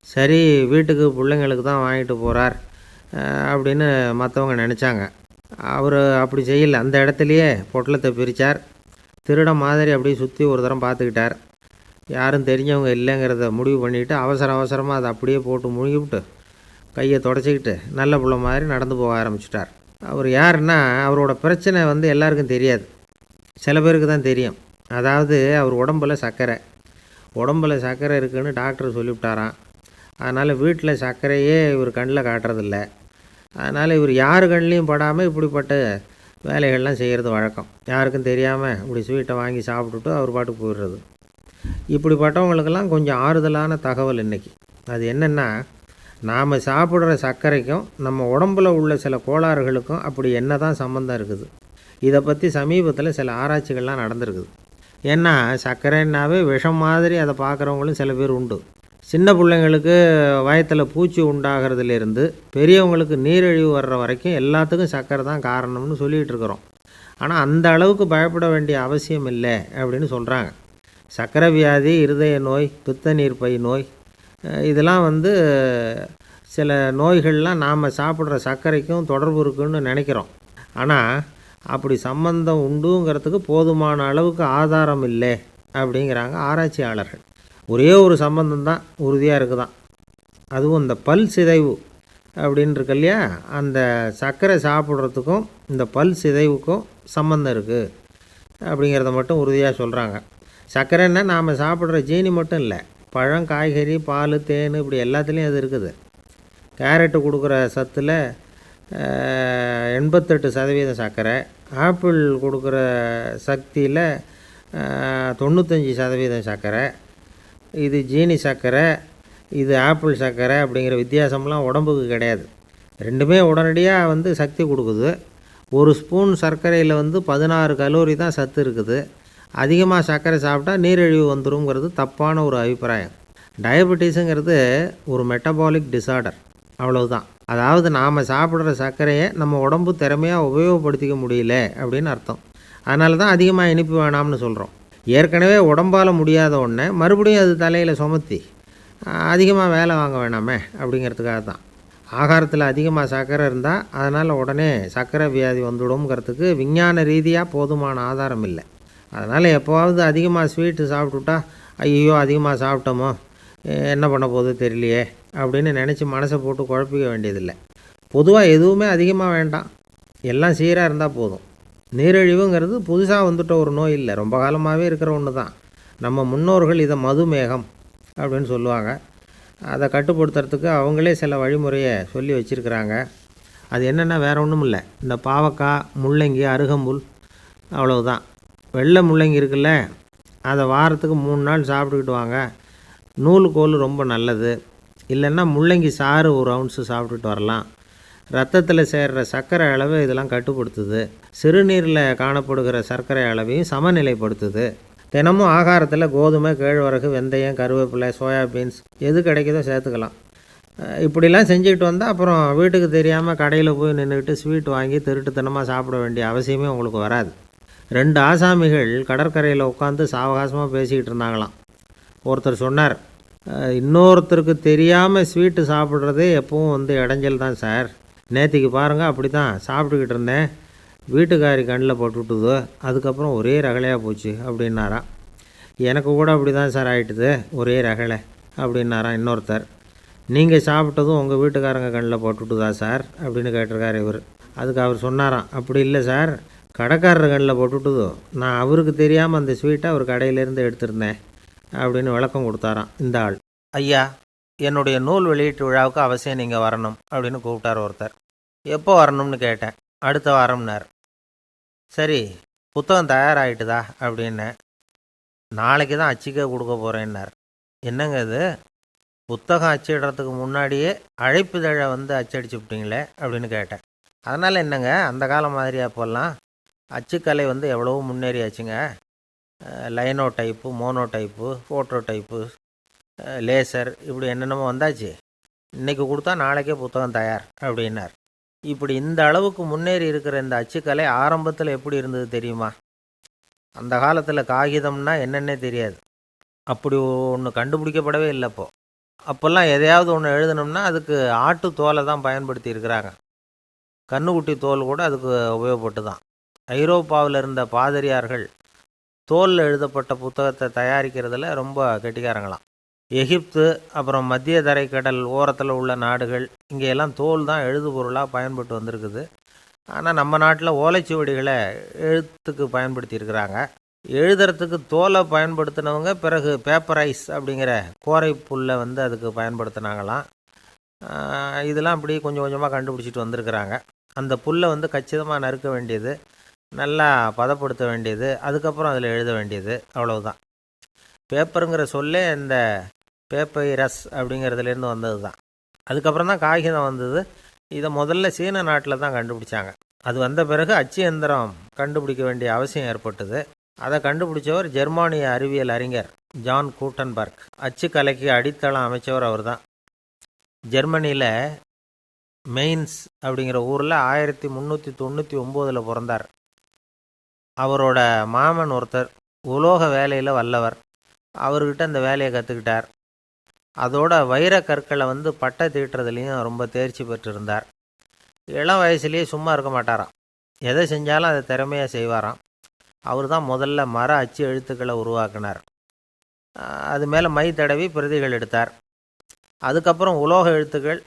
Speaker 1: சரி, வீட்டுக்கு பிள்ளைங்களுக்கு தான் வாங்கிட்டு போகிறார் அப்படின்னு மற்றவங்க நினச்சாங்க. அவர் அப்படி செய்யலை. அந்த இடத்துலையே பொட்டலத்தை பிரித்தார். திருட மாதிரி அப்படியே சுற்றி ஒரு தரம் பார்த்துக்கிட்டார். யாரும் தெரிஞ்சவங்க இல்லைங்கிறத முடிவு பண்ணிவிட்டு அவசரமாக அதை அப்படியே போட்டு முழுகிவிட்டு கையை தொடச்சிக்கிட்டு நல்ல பிள்ளை மாதிரி நடந்து போக ஆரம்பிச்சிட்டார். அவர் யாருன்னா, அவரோட பிரச்சனை வந்து எல்லாருக்கும் தெரியாது, சில பேருக்கு தான் தெரியும். அதாவது அவர் உடம்பில் சர்க்கரை இருக்குதுன்னு டாக்டர் சொல்லிவிட்டாராம். அதனால் வீட்டில் சர்க்கரையே இவர் கண்ணில் காட்டுறதில்ல. அதனால் இவர் யார் கண்ணிலையும் படாமல் இப்படிப்பட்ட வேலைகள்லாம் செய்கிறது வழக்கம். யாருக்கும் தெரியாமல் இப்படி ஸ்வீட்டை வாங்கி சாப்பிட்டுட்டு அவர் பாட்டுக்கு போயிடுறது. இப்படிப்பட்டவங்களுக்கெல்லாம் கொஞ்சம் ஆறுதலான தகவல் இன்றைக்கி. அது என்னென்னா, நாம் சாப்பிட்ற சர்க்கரைக்கும் நம்ம உடம்பில் உள்ள சில கோளாறுகளுக்கும் அப்படி என்ன தான் சம்மந்தம் இருக்குது. இதை பற்றி சமீபத்தில் சில ஆராய்ச்சிகள்லாம் நடந்திருக்குது. ஏன்னா சர்க்கரைன்னாவே விஷம் மாதிரி அதை பார்க்குறவங்களும் சில பேர் உண்டு. சின்ன பிள்ளைங்களுக்கு வயத்தில் பூச்சி உண்டாகிறதுலேருந்து பெரியவங்களுக்கு நீரிழிவு வர்ற வரைக்கும் எல்லாத்துக்கும் சர்க்கரை தான் காரணம்னு சொல்லிகிட்டு இருக்கிறோம். ஆனால் அந்த அளவுக்கு பயப்பட வேண்டிய அவசியம் இல்லை அப்படின்னு சொல்கிறாங்க. சர்க்கரை வியாதி, இருதய நோய், பித்த நீர்ப்பை நோய், இதெல்லாம் வந்து சில நோய்கள்லாம் நாம் சாப்பிட்ற சர்க்கரைக்கும் தொடர்பு இருக்குன்னு நினைக்கிறோம். ஆனால் அப்படி சம்பந்தம் உண்டுங்கிறதுக்கு போதுமான அளவுக்கு ஆதாரம் இல்லை அப்படிங்கிறாங்க ஆராய்ச்சியாளர்கள். ஒரே ஒரு சம்பந்தம் தான் உறுதியாக இருக்குதான். அதுவும் இந்த பல் சிதைவு அப்படின்னு இருக்கு இல்லையா, அந்த சர்க்கரை சாப்பிட்றதுக்கும் இந்த பல் சிதைவுக்கும் சம்மந்தம் இருக்குது அப்படிங்கிறத மட்டும் உறுதியாக சொல்கிறாங்க. சர்க்கரைன்னா நாம் சாப்பிட்ற ஜீனி மட்டும் இல்லை, பழம், காய்கறி, பால், தேன், இப்படி எல்லாத்துலேயும் அது இருக்குது. கேரட்டு கொடுக்குற சத்தில் 88% சர்க்கரை, ஆப்பிள் கொடுக்குற சக்தியில் 95% சர்க்கரை. இது ஜீனி சர்க்கரை, இது ஆப்பிள் சர்க்கரை அப்படிங்கிற வித்தியாசம்லாம் உடம்புக்கு கிடையாது. ரெண்டுமே உடனடியாக சக்தி கொடுக்குது. ஒரு ஸ்பூன் சர்க்கரையில் 16 கலோரி தான் சத்து இருக்குது. அதிகமாக சர்க்கரை சாப்பிட்டா நீரிழிவு வந்துருங்கிறது தப்பான ஒரு அபிப்பிராயம். டயபெட்டிஸுங்கிறது ஒரு மெட்டபாலிக் டிஸார்டர், அவ்வளவுதான். அதாவது நாம் சாப்பிட்ற சர்க்கரையை நம்ம உடம்பு திறமையாக உபயோகப்படுத்திக்க முடியல அப்படின்னு அர்த்தம். அதனால தான் அதிகமாக இனிப்பு வேணாம்னு சொல்கிறோம். ஏற்கனவே உடம்பால் முடியாத ஒன்றை மறுபடியும் அது தலையில் சுமத்தி அதிகமாக வேலை வாங்க வேணாமே அப்படிங்கிறதுக்காக தான். ஆகாரத்தில் அதிகமாக சர்க்கரை இருந்தால் அதனால் உடனே சர்க்கரை வியாதி வந்துடும்ங்கிறதுக்கு விஞ்ஞான ரீதியாக போதுமான ஆதாரம் இல்லை. அதனால் எப்போவாவது அதிகமாக ஸ்வீட்டு சாப்பிட்டுட்டா ஐயோ அதிகமாக சாப்பிட்டோமோ என்ன பண்ண போகுது தெரியலையே அப்படின்னு நினச்சி மனசை போட்டு குழப்பிக்க வேண்டியதில்லை. பொதுவாக எதுவுமே அதிகமாக வேண்டாம், எல்லாம் சீராக இருந்தால் போதும். நீரிழிவுங்கிறது புதுசாக வந்துட்ட ஒரு நோய் இல்லை, ரொம்ப காலமாகவே இருக்கிற ஒன்று தான். நம்ம முன்னோர்கள் இதை மதுமேகம் அப்படின்னு சொல்லுவாங்க. அதை கட்டுப்படுத்துறதுக்கு அவங்களே சில வழிமுறையை சொல்லி வச்சுருக்கிறாங்க. அது என்னென்னா வேறு ஒன்றும் இல்லை, இந்த பாவக்காய், முள்ளங்கி, அருகம்புல், அவ்வளவுதான். வெள்ளை முள்ளங்கி இருக்குல்ல, அதை வாரத்துக்கு 3 நாள் சாப்பிட்டுக்கிட்டு வாங்க. நூலுக்கோல் ரொம்ப நல்லது. இல்லைன்னா முள்ளங்கி சாறு 1 ounce சாப்பிட்டுட்டு வரலாம். ரத்தத்தில் சேர்கிற சர்க்கரை அளவு இதெல்லாம் கட்டுப்படுத்துது. சிறுநீரில் காணப்படுகிற சர்க்கரை அளவையும் சமநிலைப்படுத்துது. தினமும் ஆகாரத்தில் கோதுமை, கேழ்வரகு, வெந்தயம், கருவேப்பிலை, சோயாபீன்ஸ் எது கிடைக்குதோ சேர்த்துக்கலாம். இப்படிலாம் செஞ்சுக்கிட்டு வந்தால் அப்புறம் வீட்டுக்கு தெரியாமல் கடையில் போய் நின்றுக்கிட்டு ஸ்வீட் வாங்கி திருட்டுத்தனமாக சாப்பிட வேண்டிய அவசியமே உங்களுக்கு வராது. 2 ஆசாமிகள் கடற்கரையில் உட்காந்து சாவகாசமாக பேசிக்கிட்டு இருந்தாங்களாம். ஒருத்தர் சொன்னார், இன்னொருத்தருக்கு தெரியாமல் ஸ்வீட்டு சாப்பிட்றதே எப்பவும் இடைஞ்சல் தான் சார். நேற்றுக்கு பாருங்கள் அப்படி தான் சாப்பிட்டுக்கிட்டு இருந்தேன், வீட்டுக்காரி கண்ணில் போட்டுவிட்டுதோ, அதுக்கப்புறம் ஒரே ரகலையாக போச்சு அப்படின்னாராம். எனக்கு கூட அப்படி தான் சார் ஆகிட்டுது, ஒரே ரகலை அப்படின்னாராம் இன்னொருத்தர். நீங்கள் சாப்பிட்டதும் உங்கள் வீட்டுக்காரங்க கண்ணில் போட்டுவிட்டுதா சார் அப்படின்னு கேட்டிருக்கார் இவர். அதுக்கு அவர் சொன்னாராம், அப்படி இல்லை சார், கடைக்காரர் கண்ணில் போட்டுவிட்டுதோ, நான் அவருக்கு தெரியாமல் அந்த ஸ்வீட்டை அவர் கடையிலேருந்து எடுத்திருந்தேன் அப்படின்னு விளக்கம் கொடுத்தாராம் இந்த ஆள். ஐயா, என்னுடைய நூல் வெளியீட்டு விழாவுக்கு அவசியம் நீங்கள் வரணும் அப்படின்னு கூப்பிட்டார் ஒருத்தர். எப்போ வரணும்னு கேட்டேன். அடுத்த வாரம்னார். சரி, புத்தகம் தயாராகிட்டுதா அப்படின்னேன். நாளைக்கு தான் அச்சிக்க கொடுக்க போகிறேன்னார். என்னங்க இது, புத்தகம் அச்சிடுறதுக்கு முன்னாடியே அழைப்புதழை அச்சடிச்சு விட்டீங்களே அப்படின்னு கேட்டேன். அதனால் என்னங்க, அந்த காலம் மாதிரி அப்போல்லாம் அச்சுக்கலை எவ்வளவோ முன்னேறியாச்சுங்க. Linotype, monotype, phototype, laser, இப்படி என்னென்னமோ வந்தாச்சு. இன்றைக்கி கொடுத்தா நாளைக்கே புத்தகம் தயார் அப்படின்னார். இப்படி இந்த அளவுக்கு முன்னேறி இருக்கிற இந்த அச்சுக்கலை ஆரம்பத்தில் எப்படி இருந்தது தெரியுமா? அந்த காலத்தில் காகிதம்னா என்னென்னே தெரியாது, அப்படி ஒன்று கண்டுபிடிக்கப்படவே இல்லை. அப்போல்லாம் எதையாவது ஒன்று எழுதணும்னா அதுக்கு ஆட்டு தோலை தான் பயன்படுத்தி இருக்கிறாங்க. கண்ணுக்குட்டி தோல் கூட அதுக்கு உபயோகப்பட்டு தான். ஐரோப்பாவில் இருந்த பாதிரியார்கள் தோலில் எழுதப்பட்ட புத்தகத்தை தயாரிக்கிறதுல ரொம்ப கெட்டிக்காரங்களாம். எகிப்து, அப்புறம் மத்திய தரைக்கடல் ஓரத்தில் உள்ள நாடுகள், இங்கெல்லாம் தோல் தான் எழுதுபொருளாக பயன்பட்டு வந்திருக்குது. ஆனால் நம்ம நாட்டில் ஓலைச்சுவடிகளை எழுத்துக்கு பயன்படுத்தியிருக்கிறாங்க. எழுதுறதுக்கு தோலை பயன்படுத்தினவங்க பிறகு பேப்பரைஸ் அப்படிங்கிற கோரை புல்லை அதுக்கு பயன்படுத்தினாங்களாம். இதெல்லாம் அப்படி கொஞ்சம் கொஞ்சமாக கண்டுபிடிச்சிட்டு வந்திருக்கிறாங்க. அந்த புல்லை கச்சிதமாக நறுக்க வேண்டியது, நல்லா பதப்படுத்த வேண்டியது, அதுக்கப்புறம் அதில் எழுத வேண்டியது, அவ்வளவுதான். பேப்பருங்கிற சொல்லே இந்த பேப்பைரஸ் அப்படிங்கிறதுலேருந்து வந்தது தான். அதுக்கப்புறம் தான் காகிதம் வந்தது. இதை முதல்ல சீன நாட்டில் தான் கண்டுபிடிச்சாங்க. அது வந்த பிறகு அச்சு எந்திரம் கண்டுபிடிக்க வேண்டிய அவசியம் ஏற்பட்டது. அதை கண்டுபிடிச்சவர் ஜெர்மானிய அறிவியல் அறிஞர் ஜான் கூட்டன்பர்க். அச்சுக்கலைக்கு அடித்தளம் அமைச்சவர் அவர் தான். ஜெர்மனியில் மெயின்ஸ் அப்படிங்கிற ஊரில் 1399 பிறந்தார். அவரோட மாமன் ஒருத்தர் உலோக வேலையில் வல்லவர். அவர்கிட்ட இந்த வேலையை கற்றுக்கிட்டார். அதோட வைர கற்களை பட்டை தீட்டுறதுலேயும் ரொம்ப தேர்ச்சி பெற்றிருந்தார். இளம் வயசுலேயே சும்மா இருக்க மாட்டாராம், எதை செஞ்சாலும் அதை திறமையாக செய்வாராம். அவர் தான் முதல்ல மர அச்சு எழுத்துக்களை உருவாக்கினார். அது மேலே மை தடவி பிரதிகள் எடுத்தார். அதுக்கப்புறம் உலோக எழுத்துக்கள்,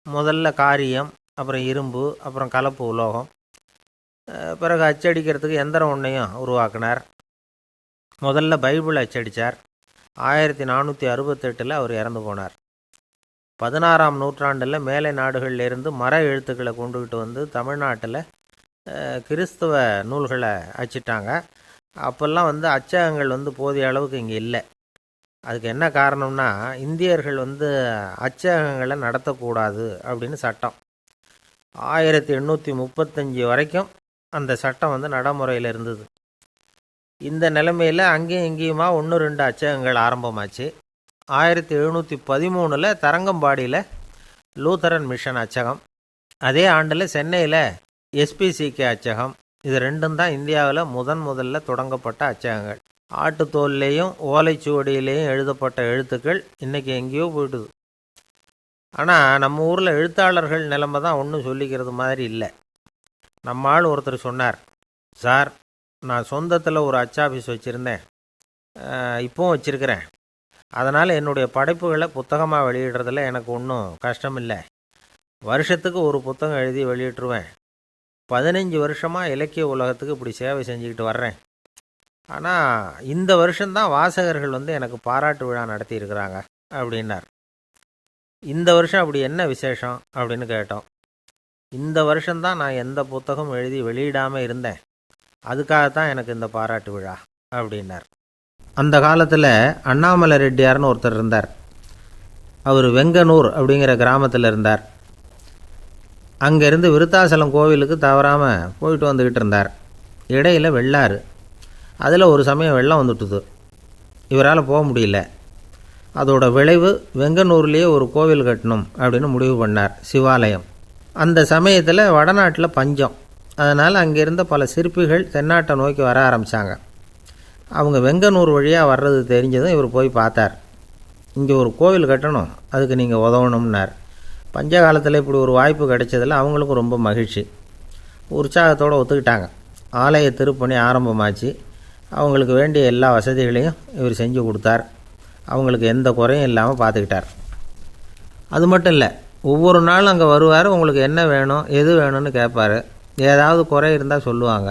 Speaker 1: முதல்ல காரியம், அப்புறம் இரும்பு, அப்புறம் கலப்பு உலோகம், பிறகு அச்சடிக்கிறதுக்கு எந்திரம் ஒன்றையும் உருவாக்கினார். முதல்ல பைபிள் அச்சடித்தார். 1468 அவர் இறந்து போனார். 16ஆம் நூற்றாண்டில் மேலை நாடுகளிலிருந்து மர எழுத்துக்களை கொண்டுக்கிட்டு வந்து தமிழ்நாட்டில் கிறிஸ்துவ நூல்களை அச்சிட்டாங்க. அப்போல்லாம் அச்சகங்கள் போதிய அளவுக்கு இங்கே இல்லை. அதுக்கு என்ன காரணம்னா, இந்தியர்கள் அச்சகங்களை நடத்தக்கூடாது அப்படின்னு சட்டம். 1835 வரைக்கும் அந்த சட்டம் நடைமுறையில் இருந்தது. இந்த நிலைமையில் அங்கேயும் இங்கேயுமா 1-2 அச்சகங்கள் ஆரம்பமாச்சு. 1713 தரங்கம்பாடியில் லூத்தரன் மிஷன் அச்சகம், அதே ஆண்டில் சென்னையில் எஸ்பிசிகே அச்சகம். இது ரெண்டும் தான் இந்தியாவில் முதல்ல தொடங்கப்பட்ட அச்சகங்கள். ஆட்டுத்தோல்லையும் ஓலைச்சுவடியிலையும் எழுதப்பட்ட எழுத்துக்கள் இன்றைக்கி எங்கேயோ போயிடுது. ஆனால் நம்ம ஊரில் எழுத்தாளர்கள் நிலைமை தான் ஒன்றும் சொல்லிக்கிறது மாதிரி இல்லை. நம்ம ஆள் ஒருத்தர் சொன்னார், சார், நான் சொந்தத்தில் ஒரு அச்சாஃபீஸ் வச்சுருந்தேன், இப்போவும் வச்சுருக்கிறேன். அதனால் என்னுடைய படைப்புகளை புத்தகமாக வெளியிடுறதில் எனக்கு ஒன்றும் கஷ்டம் இல்லை. வருஷத்துக்கு ஒரு புத்தகம் எழுதி வெளியிட்டுருவேன். 15 வருஷமாக இலக்கிய உலகத்துக்கு இப்படி சேவை செஞ்சுக்கிட்டு வர்றேன். ஆனால் இந்த வருஷம்தான் வாசகர்கள் எனக்கு பாராட்டு விழா நடத்தியிருக்கிறாங்க அப்படின்னார். இந்த வருஷம் அப்படி என்ன விசேஷம் அப்படின்னு கேட்டோம். இந்த வருஷம்தான் நான் எந்த புத்தகம் எழுதி வெளியிடாமல் இருந்தேன், அதுக்காகத்தான் எனக்கு இந்த பாராட்டு விழா அப்படின்னார். அந்த காலத்தில் அண்ணாமலை ரெட்டியார்னு ஒருத்தர் இருந்தார். அவர் வெங்கனூர் அப்படிங்கிற கிராமத்தில் இருந்தார். அங்கேருந்து விருத்தாசலம் கோவிலுக்கு தவறாமல் போயிட்டு வந்துக்கிட்டு இருந்தார். இடையில் வெள்ளாறு, அதில் ஒரு சமயம் வெள்ளம் வந்துட்டுது. இவரால் போக முடியல. அதோட விளைவு வெங்கனூர்லேயே ஒரு கோவில் கட்டணும் அப்படின்னு முடிவு பண்ணார், சிவாலயம். அந்த சமயத்தில் வடநாட்டில் பஞ்சம். அதனால் அங்கே இருந்த பல சிற்பிகள் தென்னாட்டை நோக்கி வர ஆரம்பித்தாங்க. அவங்க வெங்கனூர் வழியாக வர்றது தெரிஞ்சதும் இவர் போய் பார்த்தார். இங்கே ஒரு கோவில் கட்டணும், அதுக்கு நீங்கள் உதவணும்னார். பஞ்ச காலத்தில் இப்படி ஒரு வாய்ப்பு கிடைச்சதில் அவங்களுக்கும் ரொம்ப மகிழ்ச்சி. உற்சாகத்தோடு ஒத்துக்கிட்டாங்க. ஆலய திருப்பணி ஆரம்பமாச்சு. அவங்களுக்கு வேண்டிய எல்லா வசதிகளையும் இவர் செஞ்சு கொடுத்தார். அவங்களுக்கு எந்த குறையும் இல்லாமல் பார்த்துக்கிட்டார். அது மட்டும் இல்லை, ஒவ்வொரு நாளும் அங்கே வருவார். உங்களுக்கு என்ன வேணும், எது வேணும்னு கேட்பார். ஏதாவது குறை இருந்தால் சொல்லுவாங்க,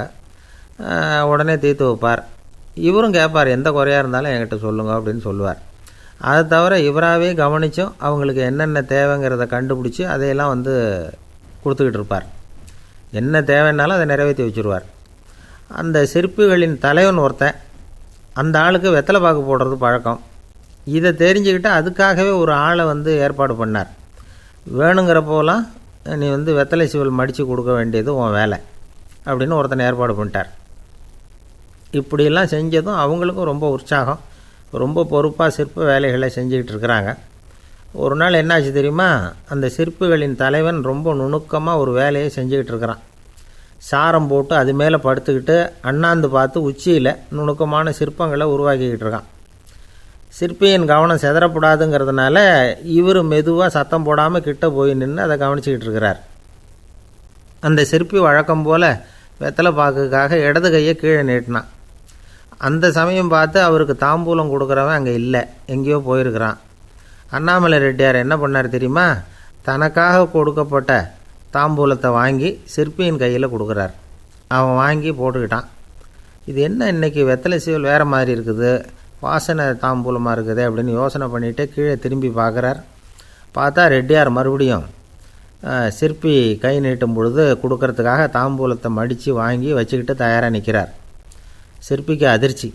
Speaker 1: உடனே தீர்த்து வைப்பார். இவரும் கேட்பார், எந்த குறையாக இருந்தாலும் என்கிட்ட சொல்லுங்க அப்படின்னு சொல்லுவார். அதை தவிர இவராகவே கவனித்தும் அவங்களுக்கு என்னென்ன தேவைங்கிறத கண்டுபிடிச்சி அதையெல்லாம் கொடுத்துக்கிட்டு இருப்பார். என்ன தேவைன்னாலும் அதை நிறைவேற்றி வச்சுருவார். அந்த சிற்பிகளின் தலைவன் ஒருத்தன், அந்த ஆளுக்கு வெத்தலை பாக்கு போடுறது பழக்கம். இதை தெரிஞ்சுக்கிட்டு அதுக்காகவே ஒரு ஆளை ஏற்பாடு பண்ணார். வேணுங்கிறப்போலாம் நீ வெத்தலை சிவல் மடித்து கொடுக்க வேண்டியது உன் வேலை அப்படின்னு ஒருத்தனை ஏற்பாடு பண்ணிட்டார். இப்படியெல்லாம் செஞ்சதும் அவங்களுக்கும் ரொம்ப உற்சாகம். ரொம்ப பொறுப்பாக சிற்ப வேலைகளை செஞ்சுக்கிட்டு இருக்கிறாங்க. ஒரு நாள் என்னாச்சு தெரியுமா, அந்த சிற்பிகளின் தலைவன் ரொம்ப நுணுக்கமாக ஒரு வேலையை செஞ்சுக்கிட்டு இருக்கிறான். சாரம் போட்டு அது மேலே படுத்துக்கிட்டு அண்ணாந்து பார்த்து உச்சியில் நுணுக்கமான சிற்பங்களை உருவாக்கிக்கிட்டு இருக்கான். சிற்பியின் கவனம் செதறப்படாதுங்கிறதுனால இவர் மெதுவாக சத்தம் போடாமல் கிட்ட போய் நின்று அதை கவனிச்சிக்கிட்டு இருக்கிறார். அந்த சிற்பி வழக்கம் போல் வெத்தலை பாக்குக்காக இடது கையை கீழே நீட்டினான். அந்த சமயம் பார்த்து அவருக்கு தாம்பூலம் கொடுக்குறவன் அங்கே இல்லை, எங்கேயோ போயிருக்கிறான். அண்ணாமலை ரெட்டியார் என்ன பண்ணார் தெரியுமா, தனக்காக கொடுக்கப்பட்ட தாம்பூலத்தை வாங்கி சிற்பியின் கையில் கொடுக்குறார். அவன் வாங்கி போட்டுக்கிட்டான். இது என்ன இன்றைக்கி வெத்தலை சீவல் வேறு மாதிரி இருக்குது, வாசனை தாம்பூலமாக இருக்குது அப்படின்னு யோசனை பண்ணிவிட்டு கீழே திரும்பி பார்க்குறார். பார்த்தா ரெட்டியார் மறுபடியும் சிற்பி கை நீட்டும் பொழுது கொடுக்கறதுக்காக தாம்பூலத்தை மடித்து வாங்கி வச்சுக்கிட்டு தயாராக நிற்கிறார். சிற்பிக்கு அதிர்ச்சி.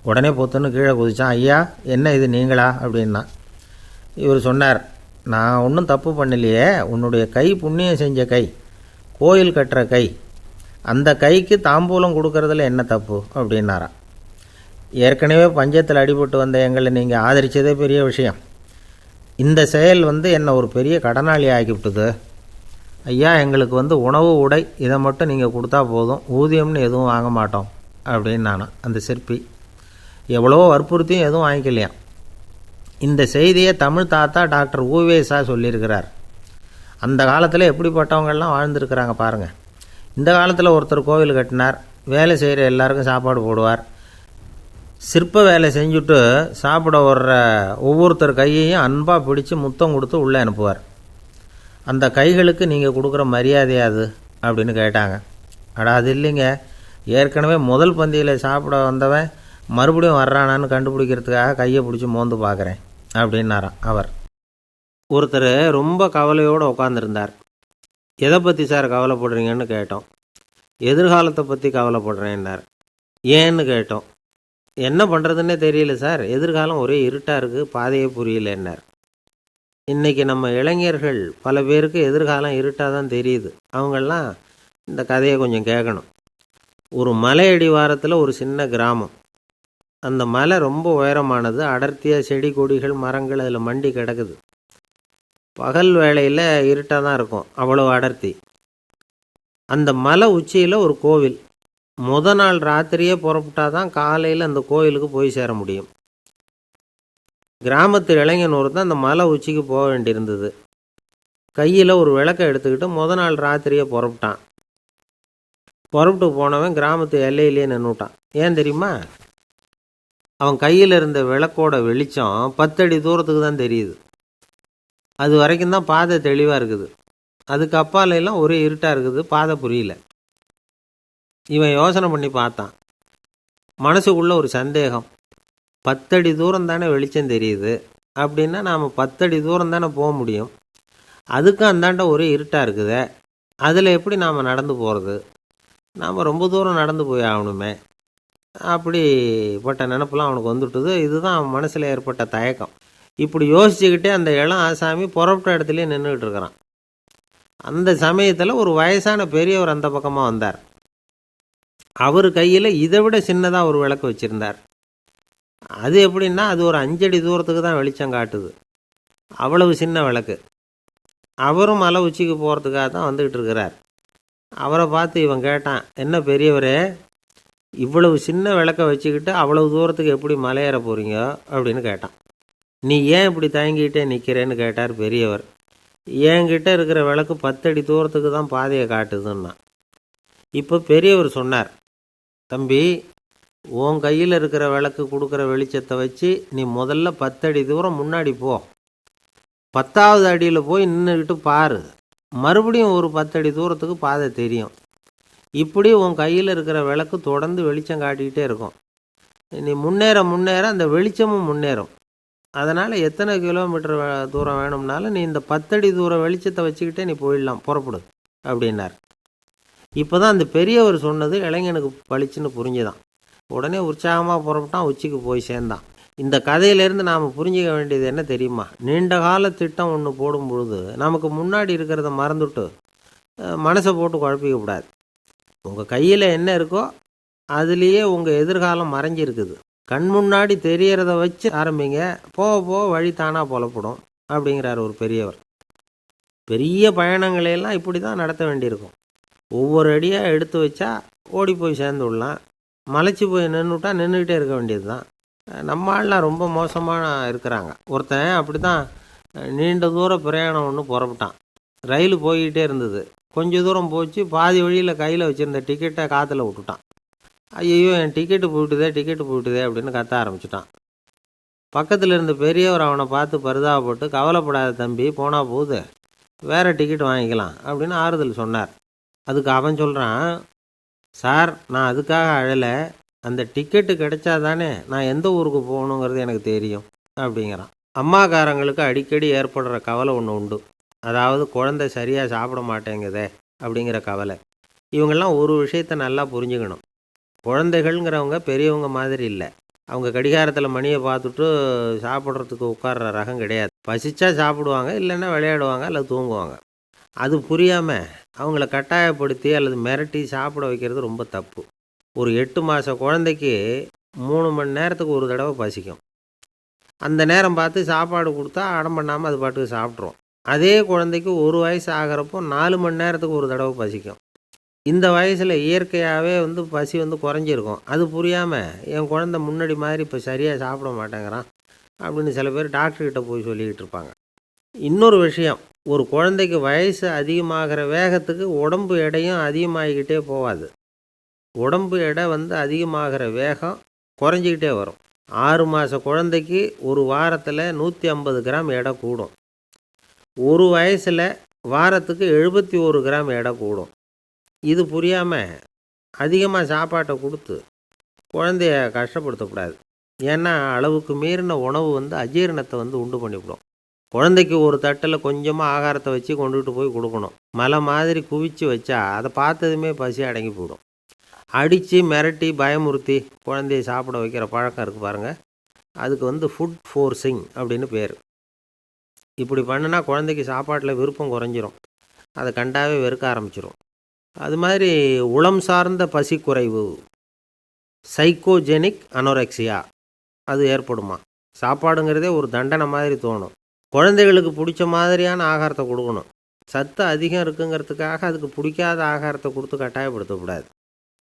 Speaker 1: உடனே பொத்துன்னு கீழே குதிச்சான். ஐயா, என்ன இது நீங்களா அப்படின்னா. இவர் சொன்னார், நான் ஒன்றும் தப்பு பண்ணலையே, உன்னுடைய கை புண்ணியம் செஞ்ச கை, கோயில் கட்டுற கை, அந்த கைக்கு தாம்பூலம் கொடுக்கறதுல என்ன தப்பு அப்படின்னாராம். ஏற்கனவே பஞ்சத்தில் அடிபட்டு வந்த எங்களை நீங்கள் ஆதரித்ததே பெரிய விஷயம். இந்த செயல் என்னை ஒரு பெரிய கடனாளி ஆக்கிவிட்டுது. ஐயா, எங்களுக்கு உணவு உடை இதை மட்டும் நீங்கள் கொடுத்தா போதும், ஊதியம்னு எதுவும் வாங்க மாட்டோம் அப்படின்னு நானும். அந்த சிற்பி எவ்வளோ வற்புறுத்தியும் எதுவும் வாங்கிக்கலையாம். இந்த செய்தியை தமிழ் தாத்தா டாக்டர் ஊவேசா சொல்லியிருக்கிறார். அந்த காலத்தில் எப்படிப்பட்டவங்கள்லாம் வாழ்ந்துருக்கிறாங்க பாருங்கள். இந்த காலத்தில் ஒருத்தர் கோவில் கட்டினார், வேலை செய்கிற எல்லாருக்கும் சாப்பாடு போடுவார், சிற்ப வேலை செஞ்சுட்டு சாப்பிட வர்ற ஒவ்வொருத்தர் கையையும் அன்பாக பிடிச்சி முத்தம் கொடுத்து உள்ளே அனுப்புவார். அந்த கைகளுக்கு நீங்கள் கொடுக்குற மரியாதையா அது அப்படின்னு கேட்டாங்க. அது இல்லைங்க, ஏற்கனவே முதல் பந்தியில் சாப்பிட வந்தவன் மறுபடியும் வர்றானான்னு கண்டுபிடிக்கிறதுக்காக கையை பிடிச்சி மோந்து பார்க்குறேன் அப்படின்னாராம் அவர். ஒருத்தர் ரொம்ப கவலையோடு உட்காந்துருந்தார். எதை பற்றி சார் கவலைப்படுறீங்கன்னு கேட்டோம். எதிர்காலத்தை பற்றி கவலைப்படுறேன்னார். ஏன்னு கேட்டோம். என்ன பண்ணுறதுன்னே தெரியல சார், எதிர்காலம் ஒரே இருட்டாக இருக்குது, பாதையே புரியலன்னார். இன்றைக்கி நம்ம இளைஞர்கள் பல பேருக்கு எதிர்காலம் இருட்டாக தான் தெரியுது. அவங்கெல்லாம் இந்த கதையை கொஞ்சம் கேட்கணும். ஒரு மலை அடிவாரத்தில் ஒரு சின்ன கிராமம். அந்த மலை ரொம்ப உயரமானது. அடர்த்தியாக செடி கொடிகள் மரங்கள் அதில் மண்டி கிடக்குது. பகல் வேளையில் இருட்டாக தான் இருக்கும், அவ்வளோ அடர்த்தி. அந்த மலை உச்சியில் ஒரு கோவில். நாள் ராத்திரியே புறப்பட்டால் தான் காலையில் அந்த கோவிலுக்கு போய் சேர முடியும். கிராமத்து இளைஞன் ஒருத்தன் அந்த மலை உச்சிக்கு போக வேண்டியிருந்தது. கையில் ஒரு விளக்கை எடுத்துக்கிட்டு நாள் ராத்திரியே புறப்பட்டான். புறப்பட்டு போனவன் கிராமத்து எல்லையிலே நின்றுட்டான். ஏன் தெரியுமா? அவன் கையில் இருந்த விளக்கோட வெளிச்சம் 10 அடி தூரத்துக்கு தான் தெரியுது. அது வரைக்கும் தான் பாதை தெளிவாக இருக்குது. அதுக்கு அப்பாலெல்லாம் ஒரே இருட்டாக இருக்குது, பாதை புரியல. இவன் யோசனை பண்ணி பார்த்தான். மனசுக்குள்ள ஒரு சந்தேகம். 10 அடி தூரம் தானே வெளிச்சம் தெரியுது, அப்படின்னா நாம் 10 அடி தூரம் தானே போக முடியும். அதுக்கும் அந்தாண்ட ஒரே இருட்டாக இருக்குதே, அதில் எப்படி நாம் நடந்து போகிறது? நாம் ரொம்ப தூரம் நடந்து போய் ஆகணுமே. அப்படிப்பட்ட நினப்பெல்லாம் அவனுக்கு வந்துவிட்டுது. இதுதான் அவன் மனசில் ஏற்பட்ட தயக்கம். இப்படி யோசிச்சுக்கிட்டே அந்த இளம் ஆசாமி புறப்பட்ட இடத்துலையே நின்றுக்கிட்டு இருக்கிறான். அந்த சமயத்தில் ஒரு வயசான பெரியவர் அந்த பக்கமாக வந்தார். அவர் கையில் இதை விட சின்னதாக ஒரு விளக்கு வச்சுருந்தார். அது எப்படின்னா அது ஒரு 5 அடி தூரத்துக்கு தான் வெளிச்சம் காட்டுது. அவ்வளவு சின்ன விளக்கு. அவரும் மலை உச்சிக்கு போகிறதுக்காக தான் வந்துக்கிட்டு இருக்கிறார். அவரை பார்த்து இவன் கேட்டான், என்ன பெரியவரே, இவ்வளவு சின்ன விளக்கை வச்சுக்கிட்டு அவ்வளவு தூரத்துக்கு எப்படி மலையேற போகிறீங்க அப்படின்னு கேட்டான். நீ ஏன் இப்படி தயங்கிட்டே நிற்கிறேன்னு கேட்டார் பெரியவர். என்கிட்ட இருக்கிற விளக்கு 10 அடி தூரத்துக்கு தான் பாதையை காட்டுதுன்னா. இப்போ பெரியவர் சொன்னார், தம்பி, உன் கையில் இருக்கிற விளக்கு கொடுக்குற வெளிச்சத்தை வச்சு நீ முதல்ல 10 அடி தூரம் முன்னாடி போ. 10வது அடியில் போய் நின்றுக்கிட்டு பாரு, மறுபடியும் ஒரு 10 அடி தூரத்துக்கு பாதை தெரியும். இப்படி உன் கையில் இருக்கிற விளக்கு தொடர்ந்து வெளிச்சம் காட்டிக்கிட்டே இருக்கும். நீ முன்னேற முன்னேற அந்த வெளிச்சமும் முன்னேறும். அதனால் எத்தனை கிலோமீட்டர் தூரம் வேணும்னாலும் நீ இந்த 10 அடி தூரம் வெளிச்சத்தை வச்சுக்கிட்டே நீ போயிடலாம், புறப்படு அப்படின்னார். இப்போ தான் அந்த பெரியவர் சொன்னது இளைஞனுக்கு பளிச்சுன்னு புரிஞ்சுதான். உடனே உற்சாகமாக புறப்பட்டான், உச்சிக்கு போய் சேர்ந்தான். இந்த கதையிலேருந்து நாம் புரிஞ்சிக்க வேண்டியது என்ன தெரியுமா? நீண்ட கால திட்டம் ஒன்று போடும் பொழுது நமக்கு முன்னாடி இருக்கிறத மறந்துட்டு மனசை போட்டு குழப்பிக்க கூடாது. உங்கள் கையில் என்ன இருக்கோ அதுலேயே உங்கள் எதிர்காலம் மறைஞ்சிருக்குது. கண் முன்னாடி தெரியறத வச்சு ஆரம்பிங்க, போக போக வழி தானாக புலப்படும் அப்படிங்கிறார் ஒரு பெரியவர். பெரிய பயணங்களையெல்லாம் இப்படி தான் நடத்த வேண்டியிருக்கும். ஒவ்வொரு அடியாக எடுத்து வச்சா ஓடி போய் சேர்ந்து விடலாம். மலைச்சி போய் நின்றுட்டா நின்றுக்கிட்டே இருக்க வேண்டியது தான். நம்ம ஆள்லாம் ரொம்ப மோசமாக இருக்கிறாங்க. ஒருத்தன் அப்படி தான் நீண்ட தூர பிரயாணம் ஒன்று புறப்பட்டான். ரயில் போய்கிட்டே இருந்தது. கொஞ்சம் தூரம் போச்சு, பாதி வழியில் கையில் வச்சுருந்த டிக்கெட்டை காற்றுல விட்டுட்டான். ஐயோ, என் டிக்கெட்டு போயிட்டுதே அப்படின்னு கத்த ஆரம்பிச்சிட்டான். பக்கத்தில் இருந்த பெரியவர் அவனை பார்த்து பரிதாபப்பட்டு, கவலைப்படாத தம்பி, போனால் போகுது, வேறு டிக்கெட் வாங்கிக்கலாம் அப்படின்னு ஆறுதல் சொன்னார். அதுக்கு அவன் சொல்கிறான், சார், நான் அதுக்காக அழலை, அந்த டிக்கெட்டு கிடைச்சா தானே நான் எந்த ஊருக்கு போகணுங்கிறது எனக்கு தெரியும் அப்படிங்கிறான். அம்மாக்காரங்களுக்கு அடிக்கடி ஏற்படுற கவலை ஒன்று உண்டு. அதாவது குழந்தை சரியாக சாப்பிட மாட்டேங்குதே அப்படிங்கிற கவலை. இவங்கெல்லாம் ஒரு விஷயத்தை நல்லா புரிஞ்சுக்கணும். குழந்தைகள்ங்கிறவங்க பெரியவங்க மாதிரி இல்லை. அவங்க கடிகாரத்தில் மணியை பார்த்துட்டு சாப்பிட்றதுக்கு உட்கார்ற ரகம் கிடையாது. பசிச்சா சாப்பிடுவாங்க, இல்லைன்னா விளையாடுவாங்க, அல்லது தூங்குவாங்க. அது புரியாமல் அவங்கள கட்டாயப்படுத்தி அல்லது மிரட்டி சாப்பிட வைக்கிறது ரொம்ப தப்பு. ஒரு 8 மாத குழந்தைக்கு 3 மணி நேரத்துக்கு ஒரு தடவை பசிக்கும். அந்த நேரம் பார்த்து சாப்பாடு கொடுத்தா அடம் பண்ணாமல் அது பாட்டுக்கு சாப்பிட்ருவோம். அதே குழந்தைக்கு 1 வயசு ஆகிறப்போ 4 மணி நேரத்துக்கு ஒரு தடவை பசிக்கும். இந்த வயசில் இயற்கையாகவே பசி குறைஞ்சிருக்கும். அது புரியாமல் என் குழந்தை முன்னாடி மாதிரி இப்போ சரியாக சாப்பிட மாட்டேங்கிறான் அப்படின்னு சில பேர் டாக்டர்கிட்ட போய் சொல்லிக்கிட்டு இருப்பாங்க. இன்னொரு விஷயம், ஒரு குழந்தைக்கு வயசு அதிகமாகிற வேகத்துக்கு உடம்பு எடையும் அதிகமாகிக்கிட்டே போகாது. உடம்பு எடை அதிகமாகிற வேகம் குறைஞ்சிக்கிட்டே வரும். 6 மாத குழந்தைக்கு ஒரு வாரத்தில் 150 கிராம் எடை கூடும். ஒரு வயசில் வாரத்துக்கு 71 கிராம் எடை கூடும். இது புரியாமல் அதிகமாக சாப்பாட்டை கொடுத்து குழந்தைய கஷ்டப்படுத்தக்கூடாது. ஏன்னா அளவுக்கு மீறின உணவு அஜீரணத்தை உண்டு பண்ணிவிடும். குழந்தைக்கு ஒரு தட்டில் கொஞ்சமாக ஆகாரத்தை வச்சு கொண்டுகிட்டு போய் கொடுக்கணும். மலை மாதிரி குவிச்சு வச்சா அதை பார்த்ததுமே பசி அடங்கி போயிடும். அடித்து மிரட்டி பயமுறுத்தி குழந்தைய சாப்பிட வைக்கிற பழக்கம் இருக்குது பாருங்கள், அதுக்கு ஃபுட் ஃபோர்ஸிங் அப்படின்னு பேர். இப்படி பண்ணுனா குழந்தைக்கு சாப்பாட்டில் விருப்பம் குறைஞ்சிரும், அதை கண்டாவே வெறுக்க ஆரம்பிச்சிடும். அது மாதிரி உளம் சார்ந்த பசி குறைவு, சைக்கோஜெனிக் அனோரெக்சியா, அது ஏற்படுமா. சாப்பாடுங்கிறதே ஒரு தண்டனை மாதிரி தோணும். குழந்தைகளுக்கு பிடிச்ச மாதிரியான ஆகாரத்தை கொடுக்கணும். சத்து அதிகம் இருக்குங்கிறதுக்காக அதுக்கு பிடிக்காத ஆகாரத்தை கொடுத்து கட்டாயப்படுத்தக்கூடாது.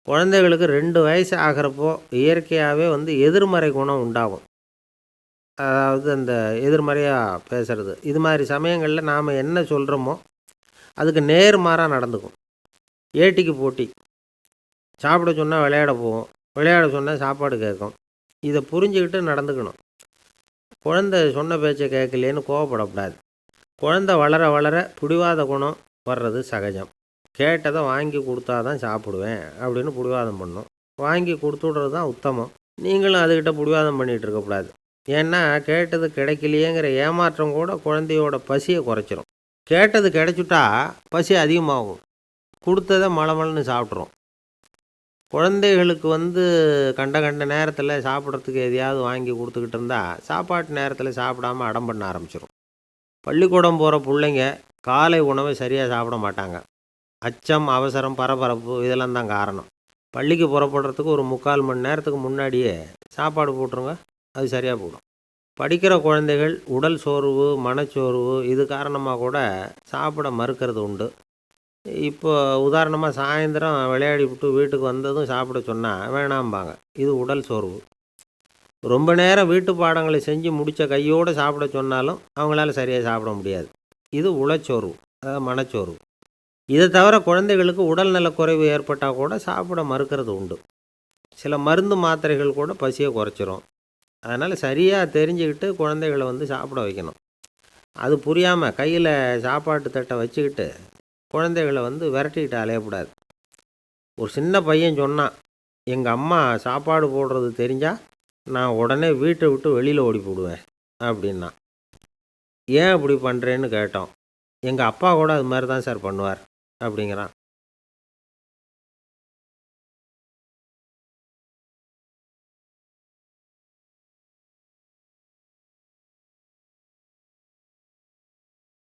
Speaker 1: குழந்தைகளுக்கு 2 வயசு ஆகிறப்போ இயற்கையாகவே எதிர்மறை குணம் உண்டாகும். அதாவது அந்த எதிர்மறையாக பேசுகிறது. இது மாதிரி சமயங்களில் நாம் என்ன சொல்கிறோமோ அதுக்கு நேர்மாறாக நடந்துக்கும். ஏட்டிக்கு போட்டி. சாப்பிட சொன்னால் விளையாட போகும், விளையாட சொன்னால் சாப்பாடு கேட்கும். இதை புரிஞ்சுக்கிட்டு நடந்துக்கணும். குழந்தை சொன்ன பேச்சை கேட்கலேன்னு கோவப்படக்கூடாது. குழந்தை வளர வளர பிடிவாத குணம் வர்றது சகஜம். கேட்டதை வாங்கி கொடுத்தா தான் சாப்பிடுவேன் அப்படின்னு பிடிவாதம் பண்ணும். வாங்கி கொடுத்துடுறது தான் உத்தமம். நீங்களும் அதுக்கிட்ட பிடிவாதம் பண்ணிகிட்டு இருக்கக்கூடாது. ஏன்னா கேட்டது கிடைக்கலையேங்கிற ஏமாற்றம் கூட குழந்தையோட பசியை குறைச்சிரும். கேட்டது கிடைச்சிட்டா பசி அதிகமாகும், கொடுத்ததை மலமலன்னு சாப்பிட்றோம். குழந்தைகளுக்கு கண்ட நேரத்தில் சாப்பிட்றதுக்கு எதையாவது வாங்கி கொடுத்துக்கிட்டு இருந்தால் சாப்பாட்டு நேரத்தில் சாப்பிடாமல் அடம் பண்ண ஆரம்பிச்சிடும். பள்ளிக்கூடம் போகிற பிள்ளைங்க காலை உணவை சரியாக சாப்பிட மாட்டாங்க. அச்சம், அவசரம், பரபரப்பு இதெல்லாம் தான் காரணம். பள்ளிக்கு புறப்படுறதுக்கு ஒரு 3/4 மணி நேரத்துக்கு முன்னாடியே சாப்பாடு போட்டுருங்க, அது சரியாக போடும். படிக்கிற குழந்தைகள் உடல் சோர்வு, மனச்சோர்வு இது காரணமாக கூட சாப்பிட மறுக்கிறது உண்டு. இப்போ உதாரணமாக சாயந்தரம் விளையாடி விட்டு வீட்டுக்கு வந்ததும் சாப்பிட சொன்னால் வேணாம்பாங்க. இது உடல் சோர்வு. ரொம்ப நேரம் வீட்டு பாடங்களை செஞ்சு முடித்த கையோடு சாப்பிட சொன்னாலும் அவங்களால சரியாக சாப்பிட முடியாது. இது உளச்சோர்வு, அதாவது மனச்சோர்வு. இதை தவிர குழந்தைகளுக்கு உடல்நலக் குறைவு ஏற்பட்டால் கூட சாப்பிட மறுக்கிறது உண்டு. சில மருந்து மாத்திரைகள் கூட பசியை குறைச்சிரும். அதனால் சரியாக தெரிஞ்சுக்கிட்டு குழந்தைகளை சாப்பிட வைக்கணும். அது புரியாமல் கையில் சாப்பாட்டு தட்டை வச்சுக்கிட்டு குழந்தைகளை விரட்டிக்கிட்டு அலையக்கூடாது. ஒரு சின்ன பையன் சொன்னான், எங்கள் அம்மா சாப்பாடு போடுறது தெரிஞ்சால் நான் உடனே வீட்டை விட்டு வெளியில் ஓடி போடுவேன் அப்படின்னா. ஏன் அப்படி பண்ணுறேன்னு கேட்டோம். எங்கள் அப்பா கூட அது மாதிரி தான் சார் பண்ணுவார் அப்படிங்கிறான்.